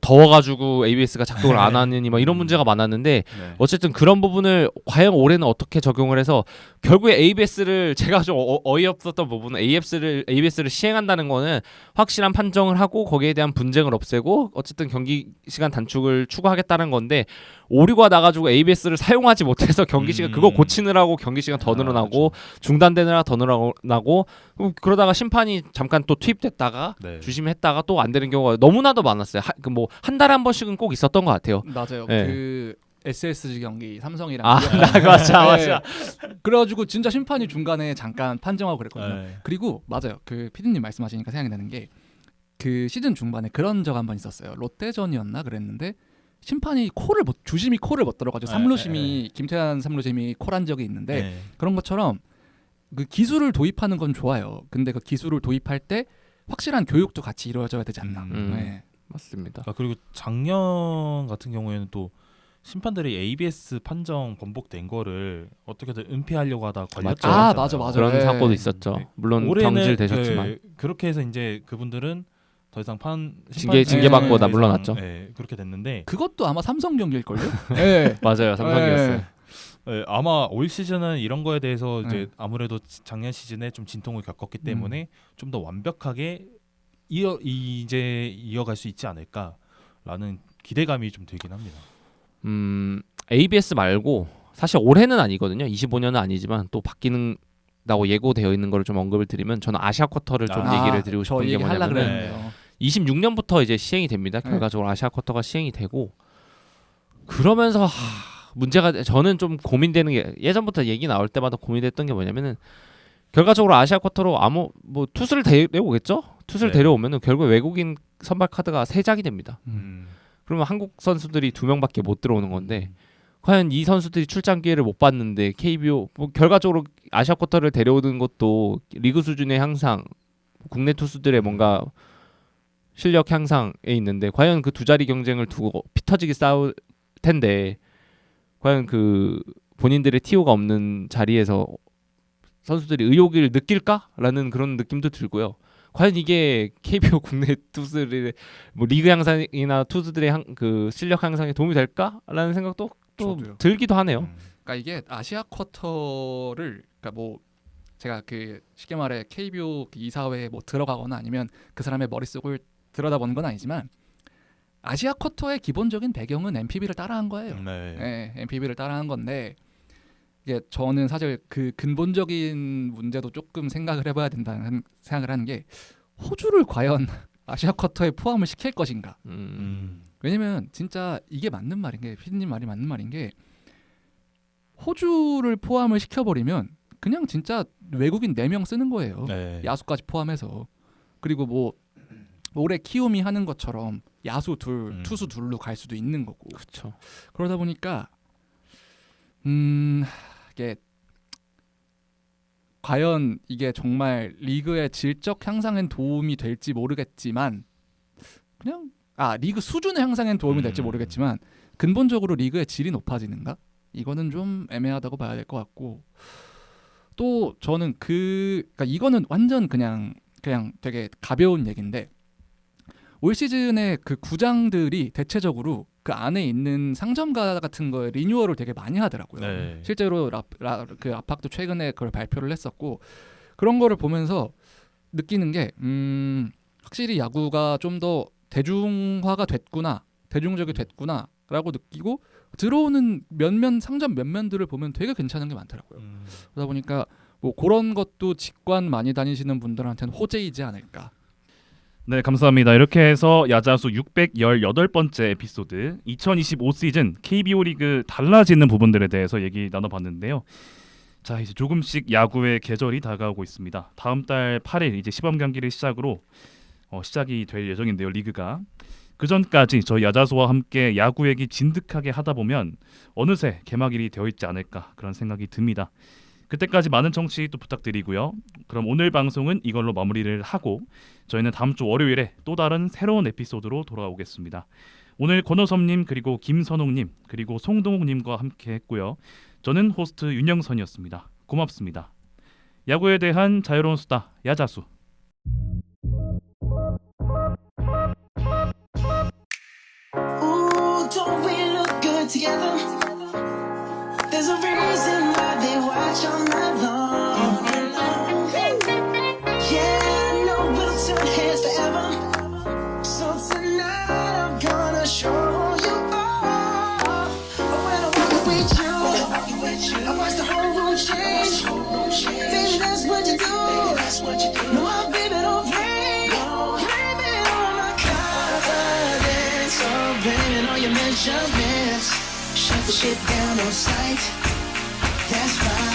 더워가지고 ABS가 작동을 안 하느니 막 이런 문제가 많았는데 네. 어쨌든 그런 부분을 과연 올해는 어떻게 적용을 해서 결국에 ABS를 제가 좀 어이없었던 부분은 ABS를 시행한다는 거는 확실한 판정을 하고 거기에 대한 분쟁을 없애고 어쨌든 경기 시간 단축을 추구하겠다는 건데 오류가 나가지고 ABS를 사용하지 못해서 경기 시간 그거 고치느라고 경기 시간 더 늘어나고 중단되느라 더 늘어나고 그러다가 심판이 잠깐 또 투입됐다가 네. 주심했다가 또 안 되는 경우가 너무나도 많았어요. 뭐 한 달에 한 번씩은 꼭 있었던 것 같아요. 맞아요. 네. 그 SSG 경기 삼성이랑 맞아. 그래가지고 진짜 심판이 중간에 잠깐 판정하고 그랬거든요. 네. 그리고 맞아요. 그 피디님 말씀하시니까 생각이 나는 게 그 시즌 중반에 그런 적 한 번 있었어요. 롯데전이었나 그랬는데 심판이 주심이 콜을 못 들어가지고 삼루심이 김태환 삼루심이 콜한 적이 있는데 네. 그런 것처럼 그 기술을 도입하는 건 좋아요. 근데 그 기술을 도입할 때 확실한 교육도 같이 이루어져야 되지 않나. 네. 맞습니다. 그리고 작년 같은 경우에는 또 심판들이 ABS 판정 번복된 거를 어떻게든 은폐하려고 하다 걸렸죠. 맞아. 그런 네. 사고도 있었죠. 네. 물론 올해는 경질되셨지만 그렇게 해서 이제 그분들은 더 이상 징계받고 다 더 이상, 물러났죠. 네, 그렇게 됐는데 그것도 아마 삼성 경기일걸요? 네. 맞아요. 삼성이었어요. 네, 아마 올 시즌은 이런 거에 대해서 이제 네. 아무래도 작년 시즌에 좀 진통을 겪었기 때문에 좀 더 완벽하게 이어갈 수 있지 않을까라는 기대감이 좀 들긴 합니다. ABS 말고 사실 올해는 아니거든요. 25년은 아니지만 또 바뀌는다고 예고되어 있는 걸 좀 언급을 드리면 저는 아시아 쿼터를 좀 얘기를 드리고 저 싶은 게 얘기 하려고 뭐냐면 그랬는데요. 26년부터 이제 시행이 됩니다. 결과적으로 아시아 쿼터가 시행이 되고 그러면서 문제가 저는 좀 고민되는 게 예전부터 얘기 나올 때마다 고민됐던 게 뭐냐면은 결과적으로 아시아 쿼터로 뭐 투수를 데려오겠죠? 투수를 네. 데려오면은 결국 외국인 선발 카드가 3장이 됩니다. 음. 그러면 한국 선수들이 2명밖에 못 들어오는 건데 과연 이 선수들이 출장 기회를 못 받는데 KBO 뭐 결과적으로 아시아 쿼터를 데려오는 것도 리그 수준의 향상, 국내 투수들의 뭔가 실력 향상에 있는데 과연 그 두 자리 경쟁을 두고 피 터지게 싸울 텐데 과연 그 본인들의 티오가 없는 자리에서 선수들이 의욕을 느낄까라는 그런 느낌도 들고요. 과연 이게 KBO 국내 투수들의 뭐 리그 향상이나 투수들의 그 실력 향상에 도움이 될까라는 생각도 또 저도요. 들기도 하네요. 그러니까 이게 아시아 쿼터를 그러니까 뭐 제가 그 쉽게 말해 KBO 이사회에 뭐 들어가거나 아니면 그 사람의 머릿속을 들여다보는 건 아니지만 아시아 쿼터의 기본적인 배경은 NPB를 따라한 거예요. 네. 네, NPB를 따라한 건데 이게 저는 사실 그 근본적인 문제도 조금 생각을 해봐야 된다는 생각을 하는 게 호주를 과연 아시아 쿼터에 포함을 시킬 것인가? 왜냐면 진짜 이게 맞는 말인 게 피디님 말이 맞는 말인 게 호주를 포함을 시켜버리면 그냥 진짜 외국인 4명 쓰는 거예요. 네. 야수까지 포함해서. 그리고 뭐 올해 키움이 하는 것처럼 야수 둘, 투수 둘로 갈 수도 있는 거고. 그렇죠. 그러다 보니까 이게 과연 이게 정말 리그의 질적 향상엔 도움이 될지 모르겠지만 그냥 리그 수준의 향상엔 도움이 될지 모르겠지만 근본적으로 리그의 질이 높아지는가? 이거는 좀 애매하다고 봐야 될 것 같고 또 저는 그러니까 이거는 완전 그냥 되게 가벼운 얘기인데 올 시즌에 그 구장들이 대체적으로 그 안에 있는 상점가 같은 거에 리뉴얼을 되게 많이 하더라고요. 네. 실제로 그 아팍도 최근에 그걸 발표를 했었고 그런 거를 보면서 느끼는 게 확실히 야구가 좀 더 대중화가 됐구나, 대중적이 됐구나라고 느끼고 들어오는 상점 면면들을 보면 되게 괜찮은 게 많더라고요. 그러다 보니까 뭐 그런 것도 직관 많이 다니시는 분들한테는 호재이지 않을까. 네, 감사합니다. 이렇게 해서 야자수 618번째 에피소드 2025 시즌 KBO 리그 달라지는 부분들에 대해서 얘기 나눠봤는데요. 자, 이제 조금씩 야구의 계절이 다가오고 있습니다. 다음 달 8일 이제 시범 경기를 시작으로 시작이 될 예정인데요, 리그가. 그 전까지 저희 야자수와 함께 야구 얘기 진득하게 하다 보면 어느새 개막일이 되어 있지 않을까 그런 생각이 듭니다. 그때까지 많은 청취 또 부탁드리고요. 그럼 오늘 방송은 이걸로 마무리를 하고 저희는 다음 주 월요일에 또 다른 새로운 에피소드로 돌아오겠습니다. 오늘 권호섭님 그리고 김선홍님 그리고 송동욱님과 함께 했고요. 저는 호스트 윤영선이었습니다. 고맙습니다. 야구에 대한 자유로운 수다 야자수. Ooh, don't we look good together? There's a reason why they watch all night long. Yeah, no, we'll turn heads forever. So tonight I'm gonna show you all. When I walk with you, I watch the whole room change. Baby, that's what you do. No, my baby don't play. Blame it on my confidence. Oh, blame it on your measurements. Shut the shit down on sight. That's right.